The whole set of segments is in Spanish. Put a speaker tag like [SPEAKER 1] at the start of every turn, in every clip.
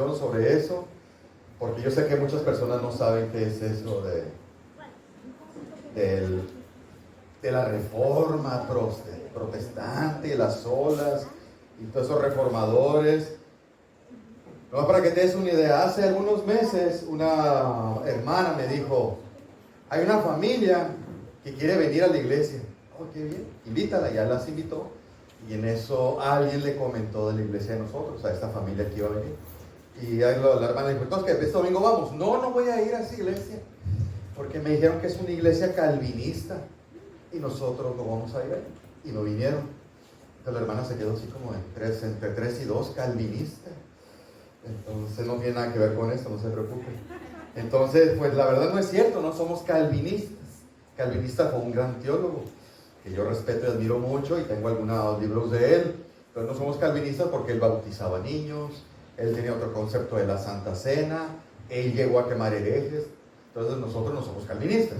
[SPEAKER 1] iluminación sobre eso, porque yo sé que muchas personas no saben qué es eso de la reforma protestante, las olas y todos esos reformadores. No, para que te des una idea, hace algunos meses una hermana me dijo, hay una familia que quiere venir a la iglesia. Oh, qué bien, invítala, ya las invitó. Y en eso alguien le comentó de la iglesia de nosotros, a esta familia que iba a venir. Y ahí la hermana dijo, entonces, ¿qué? ¿Este domingo vamos? No, no voy a ir a esa iglesia, porque me dijeron que es una iglesia calvinista, y nosotros no vamos a ir ahí. Y no vinieron. Entonces la hermana se quedó así como entre 3 y 2, calvinista. Entonces no tiene nada que ver con esto, no se preocupe. Entonces, pues la verdad no es cierto, no somos calvinistas. Calvinista fue un gran teólogo, que yo respeto y admiro mucho, y tengo algunos libros de él, pero no somos calvinistas porque él bautizaba niños, él tenía otro concepto de la Santa Cena, él llegó a quemar herejes. Entonces nosotros no somos calvinistas.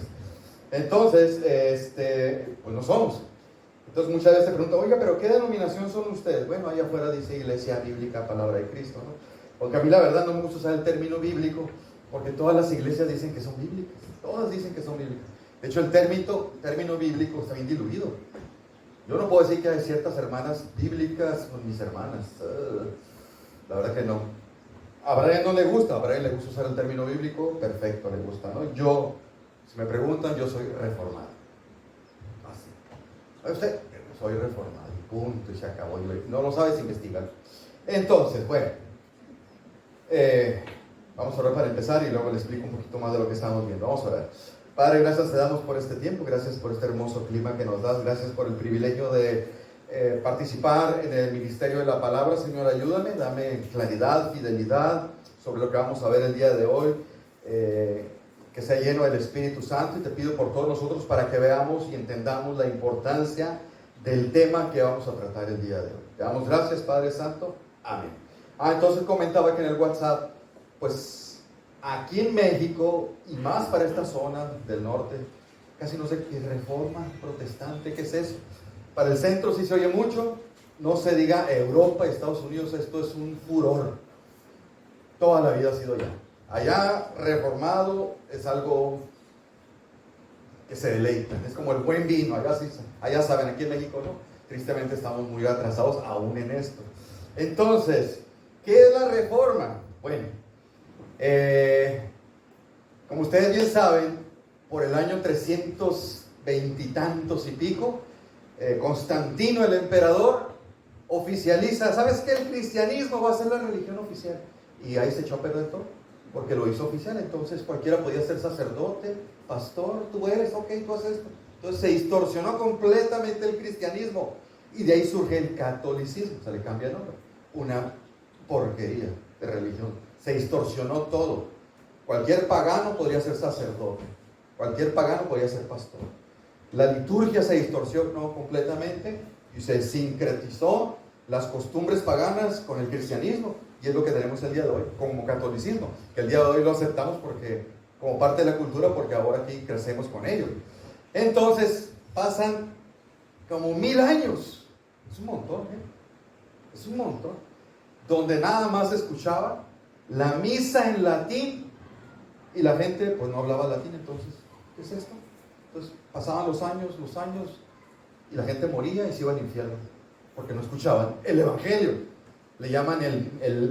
[SPEAKER 1] Entonces, pues no somos. Entonces muchas veces se preguntan, oiga, pero ¿qué denominación son ustedes? Bueno, allá afuera dice Iglesia Bíblica Palabra de Cristo, ¿no? Porque a mí la verdad no me gusta usar el término bíblico, porque todas las iglesias dicen que son bíblicas, todas dicen que son bíblicas. De hecho, el término bíblico está bien diluido. Yo no puedo decir que hay ciertas hermanas bíblicas con mis hermanas. La verdad que no. A Brian no le gusta, a Brian le gusta usar el término bíblico, perfecto, le gusta, ¿no? Yo, si me preguntan, yo soy reformado. Así. Usted, soy reformado, y punto, y se acabó. Y no lo sabes investigar. Entonces, bueno, vamos a orar para empezar y luego le explico un poquito más de lo que estamos viendo. Vamos a orar. Padre, gracias te damos por este tiempo, gracias por este hermoso clima que nos das, gracias por el privilegio de participar en el ministerio de la palabra. Señor, ayúdame, dame claridad, fidelidad sobre lo que vamos a ver el día de hoy, que sea lleno del Espíritu Santo, y te pido por todos nosotros para que veamos y entendamos la importancia del tema que vamos a tratar el día de hoy. Te damos gracias, Padre Santo, amén. Entonces comentaba que en el WhatsApp, pues aquí en México, y más para esta zona del norte, casi no sé qué es reforma protestante, ¿qué es eso? Para el centro sí se oye mucho, no se diga Europa, Estados Unidos, esto es un furor. Toda la vida ha sido allá. Allá reformado es algo que se deleita, es como el buen vino, allá sí, allá saben, aquí en México no. Tristemente estamos muy atrasados aún en esto. Entonces, ¿qué es la reforma? Bueno, como ustedes bien saben, por el año 320 y tantos y pico, Constantino el emperador oficializa, ¿sabes qué? El cristianismo va a ser la religión oficial. Y ahí se echó a perder todo, porque lo hizo oficial. Entonces cualquiera podía ser sacerdote, pastor, tú eres, ok, tú haces esto. Entonces se distorsionó completamente el cristianismo, y de ahí surge el catolicismo, se le cambia el nombre. Una porquería de religión. Se distorsionó todo. Cualquier pagano podría ser sacerdote, cualquier pagano podría ser pastor. La liturgia se distorsionó completamente y se sincretizó las costumbres paganas con el cristianismo, y es lo que tenemos el día de hoy como catolicismo, que el día de hoy lo aceptamos porque, como parte de la cultura, porque ahora aquí crecemos con ello. Entonces pasan como 1000 años, es un montón, es un montón, donde nada más se escuchaba la misa en latín, y la gente pues no hablaba latín. Entonces, ¿qué es esto? Entonces pasaban los años, y la gente moría y se iba al infierno, porque no escuchaban el evangelio. Le llaman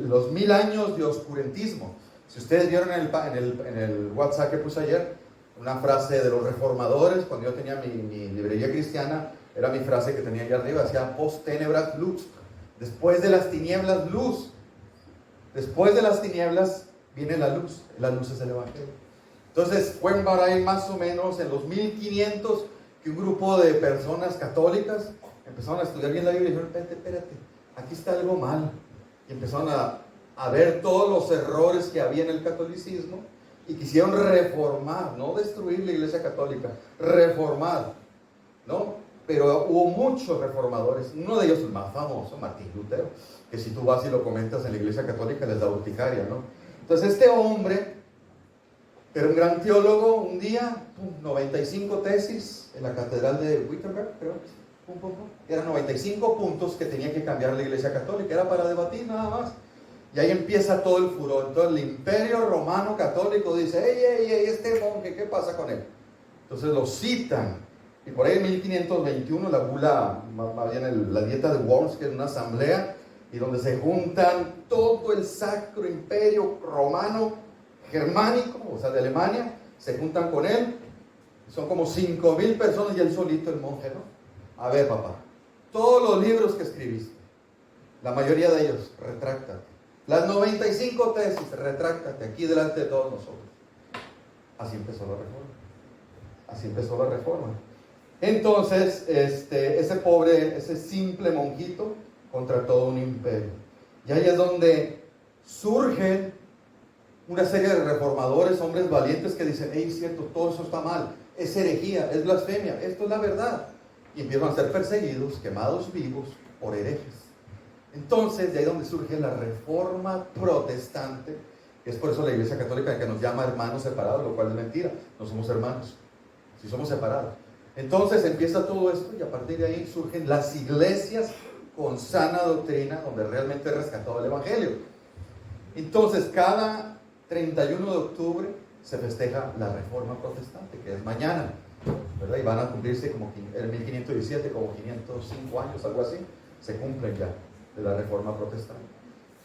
[SPEAKER 1] los 1000 años de oscurantismo. Si ustedes vieron en el WhatsApp que puse ayer, una frase de los reformadores, cuando yo tenía mi librería cristiana, era mi frase que tenía allá arriba, decía post tenebras lux, después de las tinieblas luz. Después de las tinieblas viene la luz es el evangelio. Entonces fue para ahí más o menos en los 1500 que un grupo de personas católicas empezaron a estudiar bien la Biblia y dijeron, espérate, aquí está algo mal, y empezaron a ver todos los errores que había en el catolicismo, y quisieron reformar, no destruir la iglesia católica, reformar, ¿no? Pero hubo muchos reformadores, uno de ellos el más famoso, Martín Lutero, que si tú vas y lo comentas en la iglesia católica les da urticaria, ¿no? Entonces este hombre, que era un gran teólogo, un día, 95 tesis en la catedral de Wittenberg, creo, eran 95 puntos que tenía que cambiar la iglesia católica, era para debatir nada más. Y ahí empieza todo el furor. Entonces el Imperio Romano Católico dice, ey, este monje, ¿qué pasa con él? Entonces lo citan. Y por ahí en 1521 la bula, más bien la dieta de Worms, que es una asamblea, y donde se juntan todo el Sacro Imperio Romano Germánico, o sea, de Alemania, se juntan con él. Son como 5,000 personas y él solito, el monje, ¿no? A ver, papá, todos los libros que escribiste, la mayoría de ellos, retráctate. Las 95 tesis, retráctate aquí delante de todos nosotros. Así empezó la reforma. Así empezó la reforma. Entonces, ese simple monjito contra todo un imperio. Y ahí es donde surgen una serie de reformadores, hombres valientes que dicen, hey, cierto, todo eso está mal, es herejía, es blasfemia, esto es la verdad. Y empiezan a ser perseguidos, quemados vivos por herejes. Entonces, de ahí donde surge la reforma protestante, que es por eso la Iglesia Católica que nos llama hermanos separados, lo cual es mentira, no somos hermanos, si somos separados. Entonces empieza todo esto y a partir de ahí surgen las iglesias con sana doctrina, donde realmente es rescatado el Evangelio. Entonces, cada 31 de octubre se festeja la Reforma Protestante, que es mañana, ¿verdad? Y van a cumplirse como en 1517, como 505 años, algo así, se cumplen ya de la Reforma Protestante.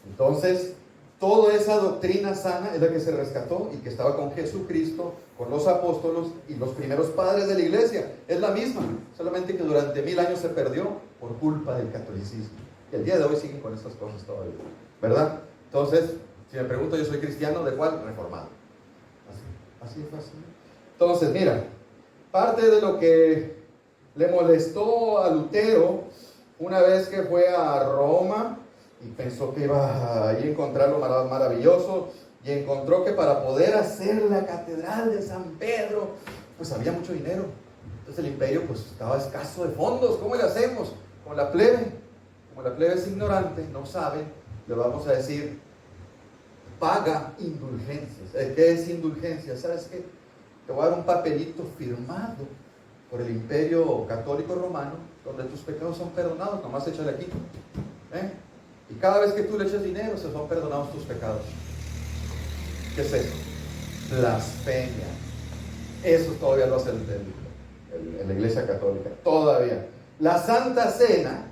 [SPEAKER 1] Entonces, toda esa doctrina sana es la que se rescató y que estaba con Jesucristo, con los apóstolos y los primeros padres de la iglesia. Es la misma, solamente que durante 1000 años se perdió por culpa del catolicismo. Y el día de hoy siguen con estas cosas todavía, ¿verdad? Entonces, si me pregunto, yo soy cristiano, ¿de cuál? Reformado. Así es fácil. Entonces, mira, parte de lo que le molestó a Lutero una vez que fue a Roma y pensó que iba a ir a encontrar lo maravilloso, y encontró que para poder hacer la catedral de San Pedro, pues había mucho dinero. Entonces el imperio pues estaba escaso de fondos. ¿Cómo le hacemos? Como la plebe es ignorante, no sabe, le vamos a decir, paga indulgencias. ¿Qué es indulgencia? ¿Sabes qué? Te voy a dar un papelito firmado por el Imperio Católico Romano, donde tus pecados son perdonados, nomás échale aquí. Y cada vez que tú le eches dinero, se son perdonados tus pecados. ¿Qué es eso? Blasfemia. Eso todavía lo hace la Iglesia Católica, todavía. La Santa Cena,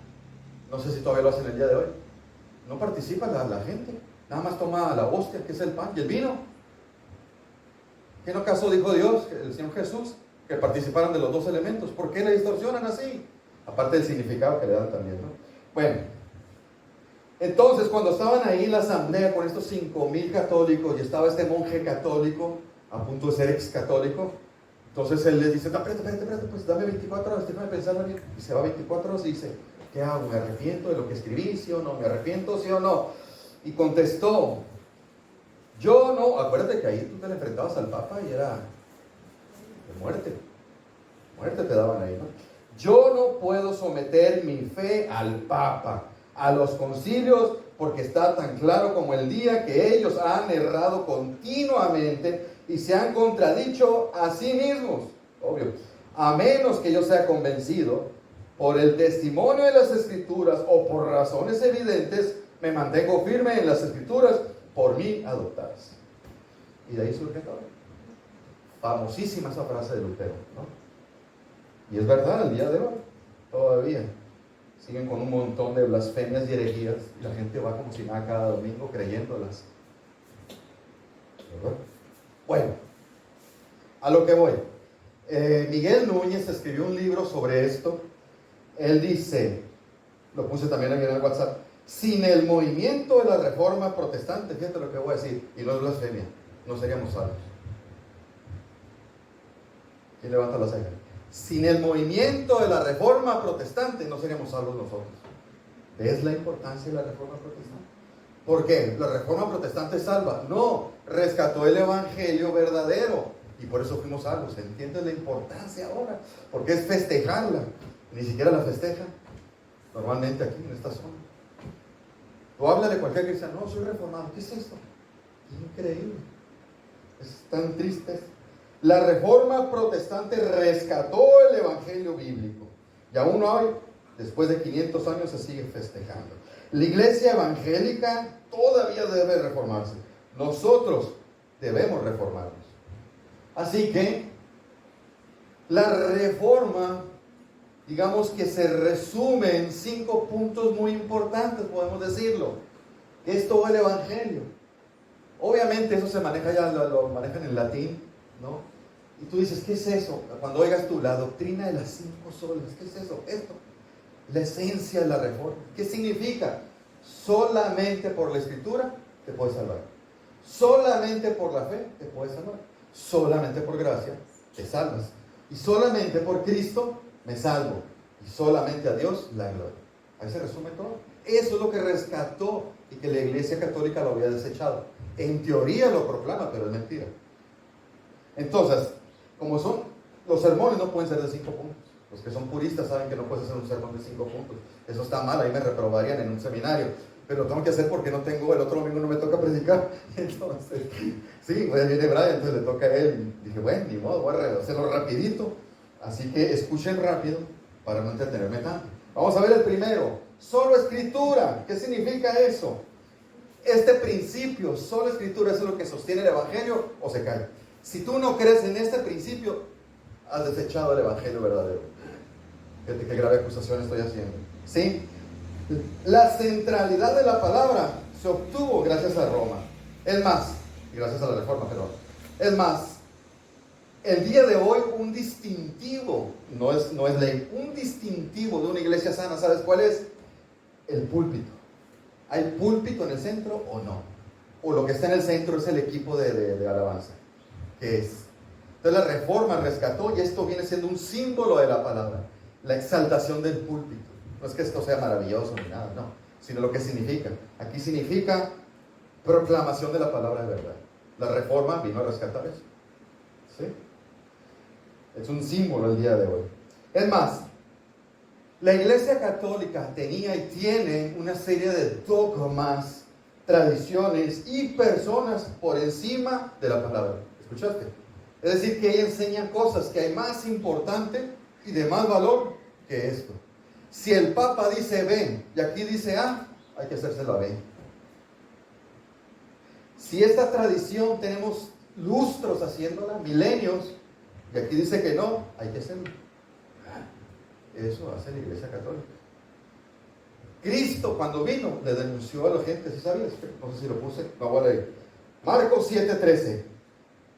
[SPEAKER 1] no sé si todavía lo hacen el día de hoy, no participa la gente, nada más toma la hostia, que es el pan, y el vino. ¿Qué no acaso dijo Dios, el Señor Jesús, que participaran de los dos elementos? ¿Por qué le distorsionan así? Aparte del significado que le dan también, ¿no? Bueno, entonces cuando estaban ahí en la asamblea con estos 5,000 católicos y estaba este monje católico a punto de ser ex católico, entonces él les dice, no, espérate, pues dame 24 horas, déjame pensarlo bien. Y se va 24 horas y dice, ¿qué hago? ¿Me arrepiento de lo que escribí? ¿Sí o no? ¿Me arrepiento? ¿Sí o no? Y contestó, yo no. Acuérdate que ahí tú te le enfrentabas al Papa y era de muerte te daban ahí, ¿no? Yo no puedo someter mi fe al Papa, a los concilios, porque está tan claro como el día que ellos han errado continuamente y se han contradicho a sí mismos, obvio, a menos que yo sea convencido por el testimonio de las Escrituras o por razones evidentes, me mantengo firme en las Escrituras por mí adoptadas. Y de ahí surge todo. Famosísima esa frase de Lutero, ¿no? Y es verdad, al día de hoy, todavía siguen con un montón de blasfemias y herejías, y la gente va como si nada cada domingo creyéndolas, ¿verdad? Bueno, a lo que voy. Miguel Núñez escribió un libro sobre esto. Él dice, lo puse también aquí en el WhatsApp, sin el movimiento de la Reforma Protestante, fíjate lo que voy a decir, y no es blasfemia, no seríamos salvos. ¿Quién levanta la ceja? Sin el movimiento de la Reforma Protestante no seríamos salvos nosotros. ¿Ves la importancia de la Reforma Protestante? ¿Por qué? ¿La Reforma Protestante salva? No, rescató el Evangelio verdadero y por eso fuimos salvos. ¿Entiendes la importancia ahora? Porque es festejarla. Ni siquiera la festejan normalmente aquí en esta zona. Tú hablas de cualquier cristiano, no, soy reformado. ¿Qué es esto? Increíble. Es tan triste. La Reforma Protestante rescató el Evangelio bíblico y aún hoy, después de 500 años, se sigue festejando. La iglesia evangélica todavía debe reformarse. Nosotros debemos reformarnos. Así que la reforma, digamos que se resume en 5 puntos muy importantes, podemos decirlo. Es todo el evangelio. Obviamente eso se maneja ya, lo manejan en latín, ¿no? Y tú dices, ¿qué es eso? Cuando oigas tú, la doctrina de las 5 solas, ¿qué es eso? Esto, la esencia de la reforma. ¿Qué significa? Solamente por la escritura te puedes salvar. Solamente por la fe te puedes salvar. Solamente por gracia te salvas. Y solamente por Cristo me salvo. Y solamente a Dios la gloria. Ahí se resume todo. Eso es lo que rescató y que la Iglesia Católica lo había desechado. En teoría lo proclama, pero es mentira. Entonces, como son, los sermones no pueden ser de 5 puntos. Los que son puristas saben que no puedes hacer un sermón de 5 puntos. Eso está mal, ahí me reprobarían en un seminario. Pero lo tengo que hacer porque no tengo, el otro domingo no me toca predicar. Entonces, sí, pues viene Brian, entonces le toca a él. Y dije, bueno, ni modo, voy a hacerlo rapidito. Así que escuchen rápido para no entretenerme tanto. Vamos a ver el primero. Solo escritura. ¿Qué significa eso? Este principio, solo escritura, ¿eso es lo que sostiene el evangelio o se cae? Si tú no crees en este principio, has desechado el evangelio verdadero. Fíjate qué grave acusación estoy haciendo. ¿Sí? La centralidad de la palabra se obtuvo gracias a Roma. Es más, y gracias a la reforma, perdón. Es más, el día de hoy un distintivo, no es ley, un distintivo de una iglesia sana, ¿sabes cuál es? El púlpito. ¿Hay púlpito en el centro o no? O lo que está en el centro es el equipo de alabanza. ¿Qué es? Entonces la reforma rescató y esto viene siendo un símbolo de la palabra. La exaltación del púlpito. No es que esto sea maravilloso ni nada, no. Sino lo que significa. Aquí significa proclamación de la palabra de verdad. La reforma vino a rescatar eso. ¿Sí? Es un símbolo el día de hoy. Es más, la Iglesia Católica tenía y tiene una serie de dogmas, tradiciones y personas por encima de la palabra. ¿Escuchaste? Es decir, que ella enseña cosas que hay más importante y de más valor que esto. Si el Papa dice ven y aquí dice A, hay que hacérselo a B. Si esta tradición tenemos lustros haciéndola, milenios, y aquí dice que no, hay que hacerlo. Eso hace la Iglesia Católica. Cristo cuando vino le denunció a la gente, ¿sí sabías? No sé si lo puse, lo voy a leer. Marcos 7:13.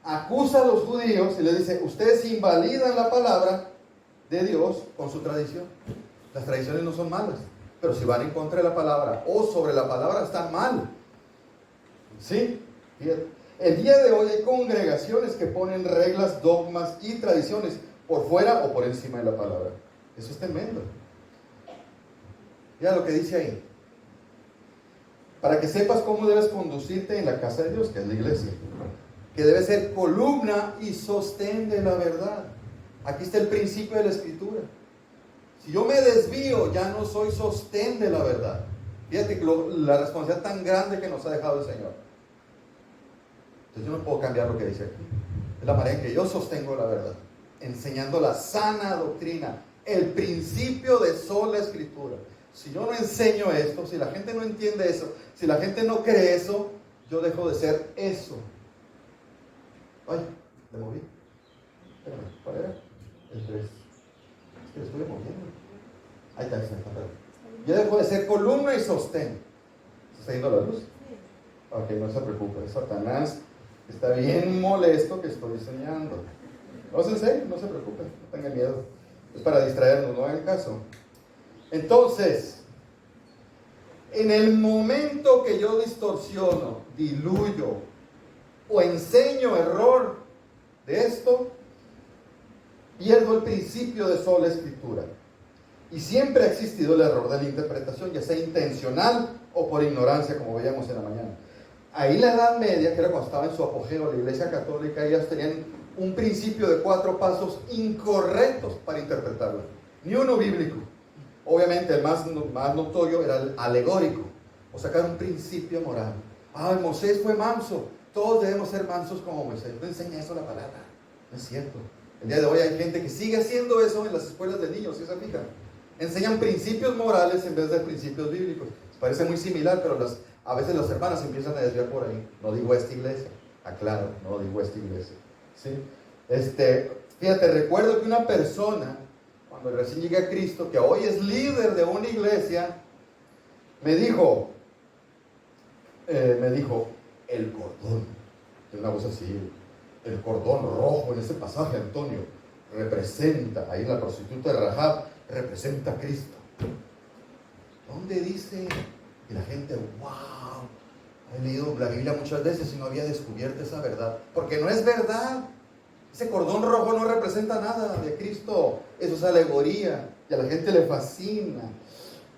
[SPEAKER 1] Acusa a los judíos y les dice, ustedes invalidan la palabra de Dios con su tradición. Las tradiciones no son malas, pero si van en contra de la palabra o sobre la palabra están mal. ¿Sí? El día de hoy hay congregaciones que ponen reglas, dogmas y tradiciones por fuera o por encima de la palabra. Eso es tremendo. Mira lo que dice ahí. Para que sepas cómo debes conducirte en la casa de Dios, que es la iglesia. Que debe ser columna y sostén de la verdad. Aquí está el principio de la escritura. Si yo me desvío, ya no soy sostén de la verdad. Fíjate la responsabilidad tan grande que nos ha dejado el Señor. Entonces yo no puedo cambiar lo que dice aquí. Es la manera en que yo sostengo la verdad. Enseñando la sana doctrina. El principio de sola escritura. Si yo no enseño esto, si la gente no entiende eso, si la gente no cree eso, yo dejo de ser eso. Ay, le moví. Espérame, ¿cuál era? El 3. Es que lo estuve moviendo. Ahí está, yo dejo de ser columna y sostén. ¿Está yendo la luz? Ok, no se preocupe. Satanás está bien molesto que estoy enseñando. No, en serio, no se preocupe, no tenga miedo. Es para distraernos, no hagan caso. Entonces, en el momento que yo distorsiono, diluyo o enseño error de esto, pierdo el principio de sola escritura. Y siempre ha existido el error de la interpretación, ya sea intencional o por ignorancia, como veíamos en la mañana. Ahí la Edad Media, que era cuando estaba en su apogeo, la Iglesia Católica, ellas tenían un principio de 4 pasos incorrectos para interpretarlo. Ni uno bíblico. Obviamente el más notorio era el alegórico, o sacar un principio moral. Ah, Moisés fue manso, todos debemos ser mansos como Moisés. No enseña eso la palabra, no es cierto. El día de hoy hay gente que sigue haciendo eso en las escuelas de niños, ¿sí se fijan? Enseñan principios morales en vez de principios bíblicos. Parece muy similar, pero a veces las hermanas empiezan a desviar por ahí. No digo esta iglesia, aclaro, no digo esta iglesia. ¿Sí? Fíjate, recuerdo que una persona, cuando recién llegué a Cristo, que hoy es líder de una iglesia, me dijo, el cordón, de una voz así, el cordón rojo en ese pasaje, Antonio, representa, ahí la prostituta de Rahab, representa a Cristo. ¿Dónde dice? Y la gente, wow, he leído la Biblia muchas veces y no había descubierto esa verdad, porque no es verdad. Ese cordón rojo no representa nada de Cristo, eso es alegoría, y a la gente le fascina.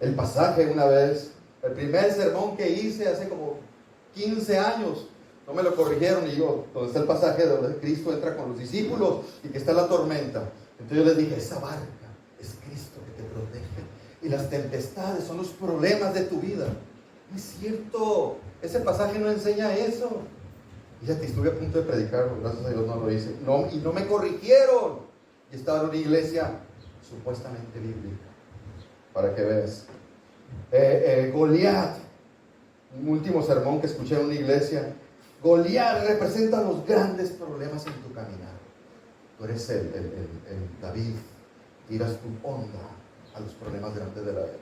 [SPEAKER 1] El pasaje una vez, el primer sermón que hice hace como 15 años, no me lo corrigieron y yo, donde está el pasaje donde Cristo entra con los discípulos y que está la tormenta. Entonces yo les dije, esa barca es Cristo que te protege y las tempestades son los problemas de tu vida. No es cierto, ese pasaje no enseña eso. Y ya te estuve a punto de predicarlo, gracias a Dios no lo hice. Y no me corrigieron. Y estaba en una iglesia supuestamente bíblica, para que veas. Goliat, un último sermón que escuché en una iglesia. Goliat representa los grandes problemas en tu caminar. Tú eres el David, tiras tu onda a los problemas grandes de la vida.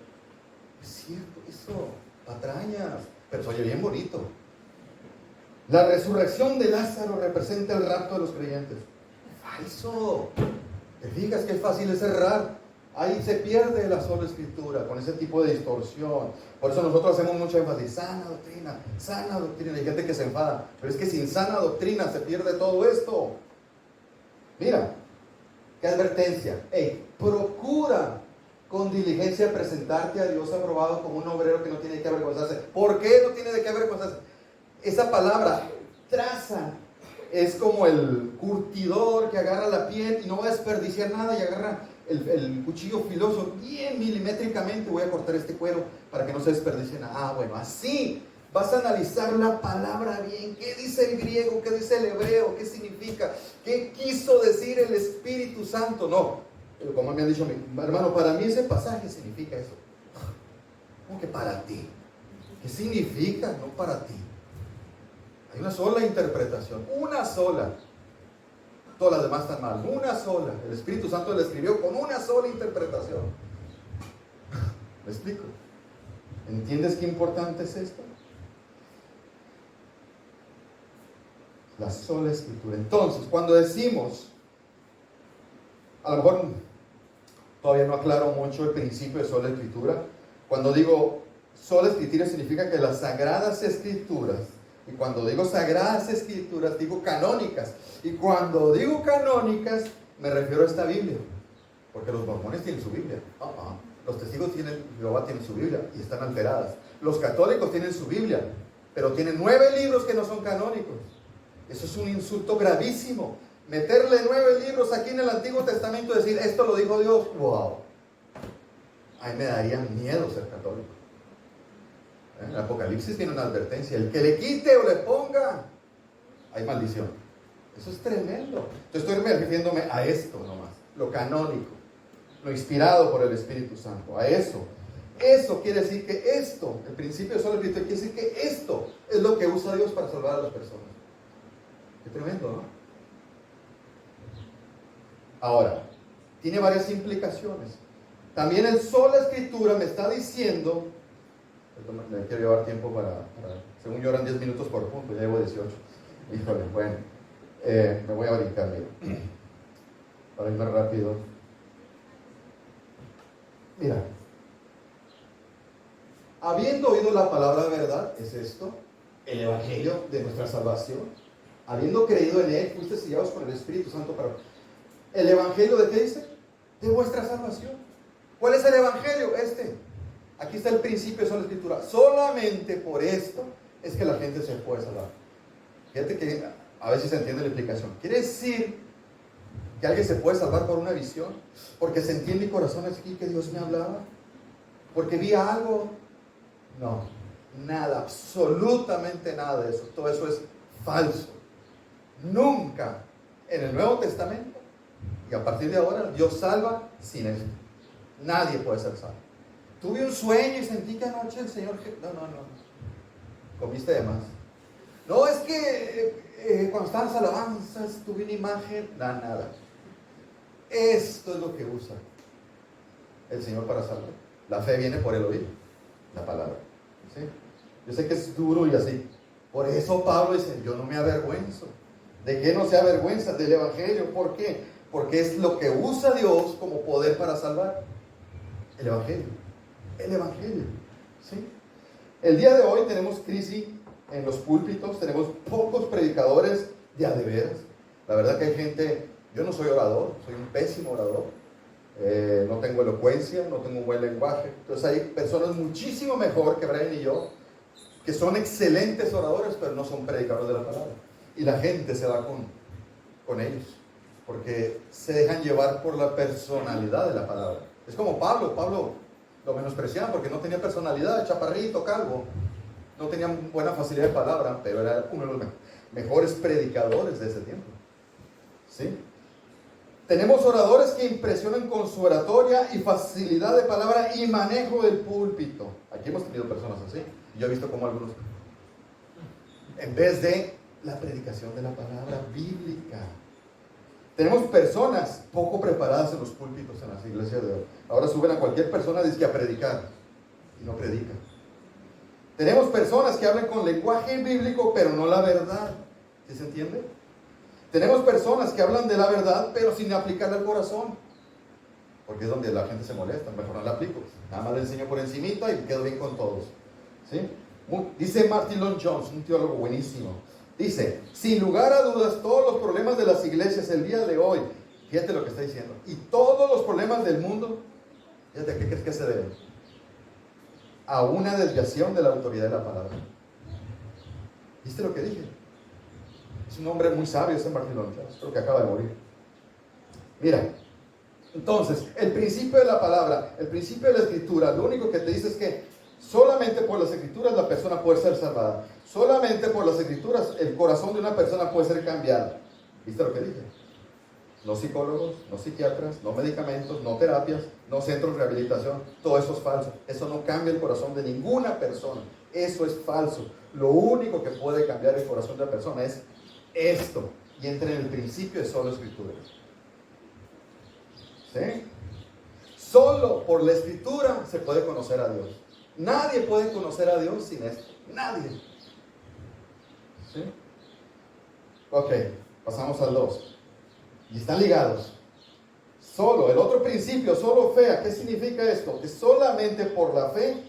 [SPEAKER 1] Es cierto, eso, patrañas, pero se oye bien bonito. La resurrección de Lázaro representa el rapto de los creyentes. Falso. ¿Te fijas qué fácil es errar? Ahí se pierde la sola escritura con ese tipo de distorsión. Por eso nosotros hacemos mucha énfasis, sana doctrina, sana doctrina. Hay gente que se enfada, pero es que sin sana doctrina se pierde todo esto. Mira, qué advertencia. Procura con diligencia presentarte a Dios aprobado como un obrero que no tiene que avergonzarse. ¿Por qué no tiene de qué avergonzarse? Esa palabra, traza, es como el curtidor que agarra la piel y no va a desperdiciar nada y agarra el cuchillo filoso bien milimétricamente. Voy a cortar este cuero para que no se desperdicie nada. Bueno, así vas a analizar la palabra bien. ¿Qué dice el griego? ¿Qué dice el hebreo? ¿Qué significa? ¿Qué quiso decir el Espíritu Santo? No, como me han dicho, hermano, para mí ese pasaje significa eso. ¿Cómo que para ti? ¿Qué significa? No para ti. Hay una sola interpretación, una sola. Todas las demás están mal, una sola. El Espíritu Santo le escribió con una sola interpretación. ¿Me explico? ¿Entiendes qué importante es esto? La sola escritura. Entonces, cuando decimos, a lo mejor todavía no aclaro mucho el principio de sola escritura. Cuando digo sola escritura significa que las sagradas escrituras, y cuando digo sagradas escrituras digo canónicas, y cuando digo canónicas me refiero a esta Biblia, porque los mormones tienen su Biblia, los testigos de Jehová tienen su Biblia y están alteradas, los católicos tienen su Biblia, pero tienen 9 libros que no son canónicos. Eso es un insulto gravísimo, meterle 9 libros aquí en el Antiguo Testamento y decir esto lo dijo Dios. Wow, a mí me daría miedo ser católico. En el Apocalipsis tiene una advertencia, el que le quite o le ponga, hay maldición. Eso es tremendo. Entonces estoy refiriéndome a esto nomás, lo canónico, lo inspirado por el Espíritu Santo, a eso. Eso quiere decir que esto, el principio de sola escritura, quiere decir que esto es lo que usa Dios para salvar a las personas. Qué tremendo, ¿no? Ahora, tiene varias implicaciones. También el sola escritura me está diciendo, me quiero llevar tiempo para según yo eran 10 minutos por punto, ya llevo 18. Híjole, bueno, me voy a brincar, mira, para ir más rápido. Mira, habiendo oído la palabra de verdad, es esto, el evangelio de nuestra salvación, habiendo creído en él, fuiste sellados con el Espíritu Santo para... ¿El evangelio de qué dice? De vuestra salvación. ¿Cuál es el evangelio? Aquí está el principio de sola escritura. Solamente por esto es que la gente se puede salvar. Fíjate que a veces se entiende la explicación. Quiere decir que alguien se puede salvar por una visión, porque sentí en mi corazón aquí que Dios me hablaba, porque vi algo. No, nada, absolutamente nada de eso. Todo eso es falso. Nunca en el Nuevo Testamento y a partir de ahora Dios salva sin esto. Nadie puede ser salvo. tuve un sueño y sentí que anoche el Señor... Comiste de más. No, es que cuando estaban las alabanzas tuve una imagen. Nada. Esto es lo que usa el Señor para salvar. La fe viene por el oír la palabra. ¿Sí? Yo sé que es duro y así. Por eso Pablo dice, yo no me avergüenzo. ¿De qué no se avergüenza? Del Evangelio. ¿Por qué? Porque es lo que usa Dios como poder para salvar. El Evangelio. El Evangelio. ¿Sí? El día de hoy tenemos crisis en los púlpitos, tenemos pocos predicadores de a de veras. La verdad que hay gente, yo no soy orador, soy un pésimo orador. No tengo elocuencia, no tengo un buen lenguaje. Entonces hay personas muchísimo mejor que Brian y yo, que son excelentes oradores, pero no son predicadores de la palabra. Y la gente se va con ellos, porque se dejan llevar por la personalidad de la palabra. Es como Pablo lo menospreciaban porque no tenía personalidad, chaparrito, calvo. No tenía buena facilidad de palabra, pero era uno de los mejores predicadores de ese tiempo. ¿Sí? Tenemos oradores que impresionan con su oratoria y facilidad de palabra y manejo del púlpito. Aquí hemos tenido personas así. Yo he visto como algunos, en vez de la predicación de la palabra bíblica. Tenemos personas poco preparadas en los púlpitos en las iglesias de hoy. Ahora suben a cualquier persona dice a predicar y no predican. Tenemos personas que hablan con lenguaje bíblico pero no la verdad. ¿Sí se entiende? Tenemos personas que hablan de la verdad pero sin aplicarla al corazón. Porque es donde la gente se molesta. Mejor no la aplico. Nada más le enseño por encimita y quedo bien con todos. ¿Sí? Dice Martin Lloyd Jones, un teólogo buenísimo. Dice, sin lugar a dudas, todos los problemas de las iglesias el día de hoy, fíjate lo que está diciendo, y todos los problemas del mundo, fíjate, ¿a qué crees que se deben? A una desviación de la autoridad de la palabra. ¿Viste lo que dije? Es un hombre muy sabio ese Martin Lloyd Jones, creo que acaba de morir. Mira, entonces, el principio de la palabra, el principio de la escritura, lo único que te dice es que solamente por las escrituras la persona puede ser salvada. Solamente por las escrituras el corazón de una persona puede ser cambiado. ¿Viste lo que dije? No psicólogos, no psiquiatras, no medicamentos, no terapias, no centros de rehabilitación. Todo eso es falso. Eso no cambia el corazón de ninguna persona. Eso es falso. Lo único que puede cambiar el corazón de la persona es esto. Y entra en el principio de solo escritura. ¿Sí? Solo por la escritura se puede conocer a Dios. Nadie puede conocer a Dios sin esto. Nadie. ¿Sí? Ok, pasamos al 2. Y están ligados. Solo, el otro principio, solo fe. ¿Qué significa esto? Que solamente por la fe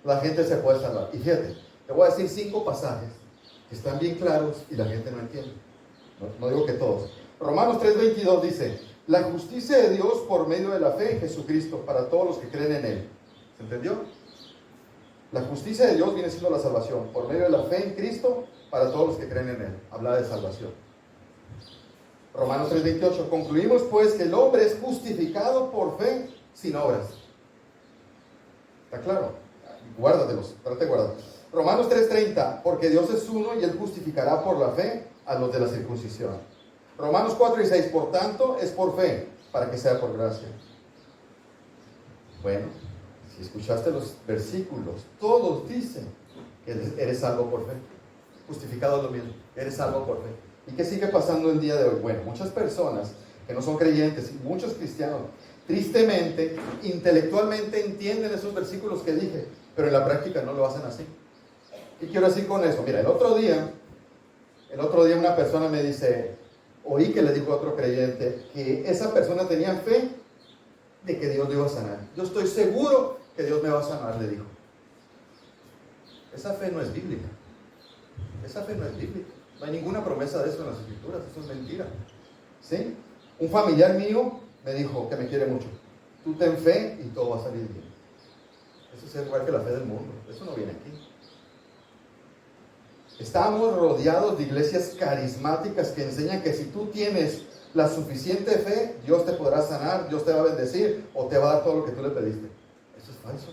[SPEAKER 1] la gente se puede salvar. Y fíjate, te voy a decir 5 pasajes que están bien claros y la gente no entiende. No digo que todos. Romanos 3:22 dice, la justicia de Dios por medio de la fe en Jesucristo para todos los que creen en Él. ¿Se entendió? La justicia de Dios viene siendo la salvación por medio de la fe en Cristo para todos los que creen en Él. Habla de salvación. Romanos 3:28. Concluimos pues que el hombre es justificado por fe sin obras. ¿Está claro? Guárdatelos, trate de guardar. Romanos 3:30. Porque Dios es uno y Él justificará por la fe a los de la circuncisión. Romanos 4:6. Por tanto, es por fe, para que sea por gracia. Bueno, si escuchaste los versículos, todos dicen que eres salvo por fe. Justificado es lo mismo, eres salvo por fe. ¿Y qué sigue pasando el día de hoy? Bueno, muchas personas que no son creyentes, muchos cristianos, tristemente, intelectualmente entienden esos versículos que dije, pero en la práctica no lo hacen así. ¿Qué quiero decir con eso? Mira, el otro día una persona me dice, oí que le dijo a otro creyente que esa persona tenía fe de que Dios lo iba a sanar. Yo estoy seguro que Dios me va a sanar, le dijo. Esa fe no es bíblica. Esa fe no es bíblica. No hay ninguna promesa de eso en las escrituras. Eso es mentira. ¿Sí? Un familiar mío me dijo que me quiere mucho. Tú ten fe y todo va a salir bien. Eso es igual que la fe del mundo. Eso no viene aquí. Estamos rodeados de iglesias carismáticas que enseñan que si tú tienes la suficiente fe, Dios te podrá sanar, Dios te va a bendecir o te va a dar todo lo que tú le pediste. Eso es falso.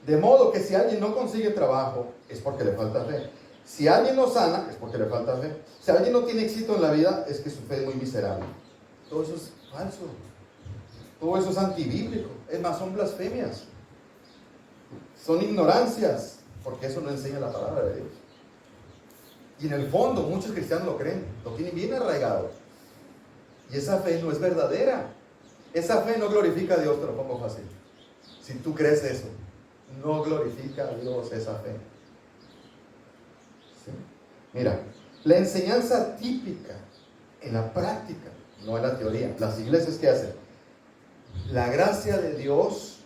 [SPEAKER 1] De modo que si alguien no consigue trabajo, es porque le falta fe. Si alguien no sana, es porque le falta fe. Si alguien no tiene éxito en la vida, es que su fe es muy miserable. Todo eso es falso. Todo eso es antibíblico. Es más, son blasfemias. Son ignorancias, porque eso no enseña la palabra de Dios. Y en el fondo, muchos cristianos lo creen, lo tienen bien arraigado. Y esa fe no es verdadera. Esa fe no glorifica a Dios, te lo pongo fácil. Si tú crees eso, no glorifica a Dios esa fe. ¿Sí? Mira, la enseñanza típica en la práctica, no en la teoría. Las iglesias, ¿qué hacen? La gracia de Dios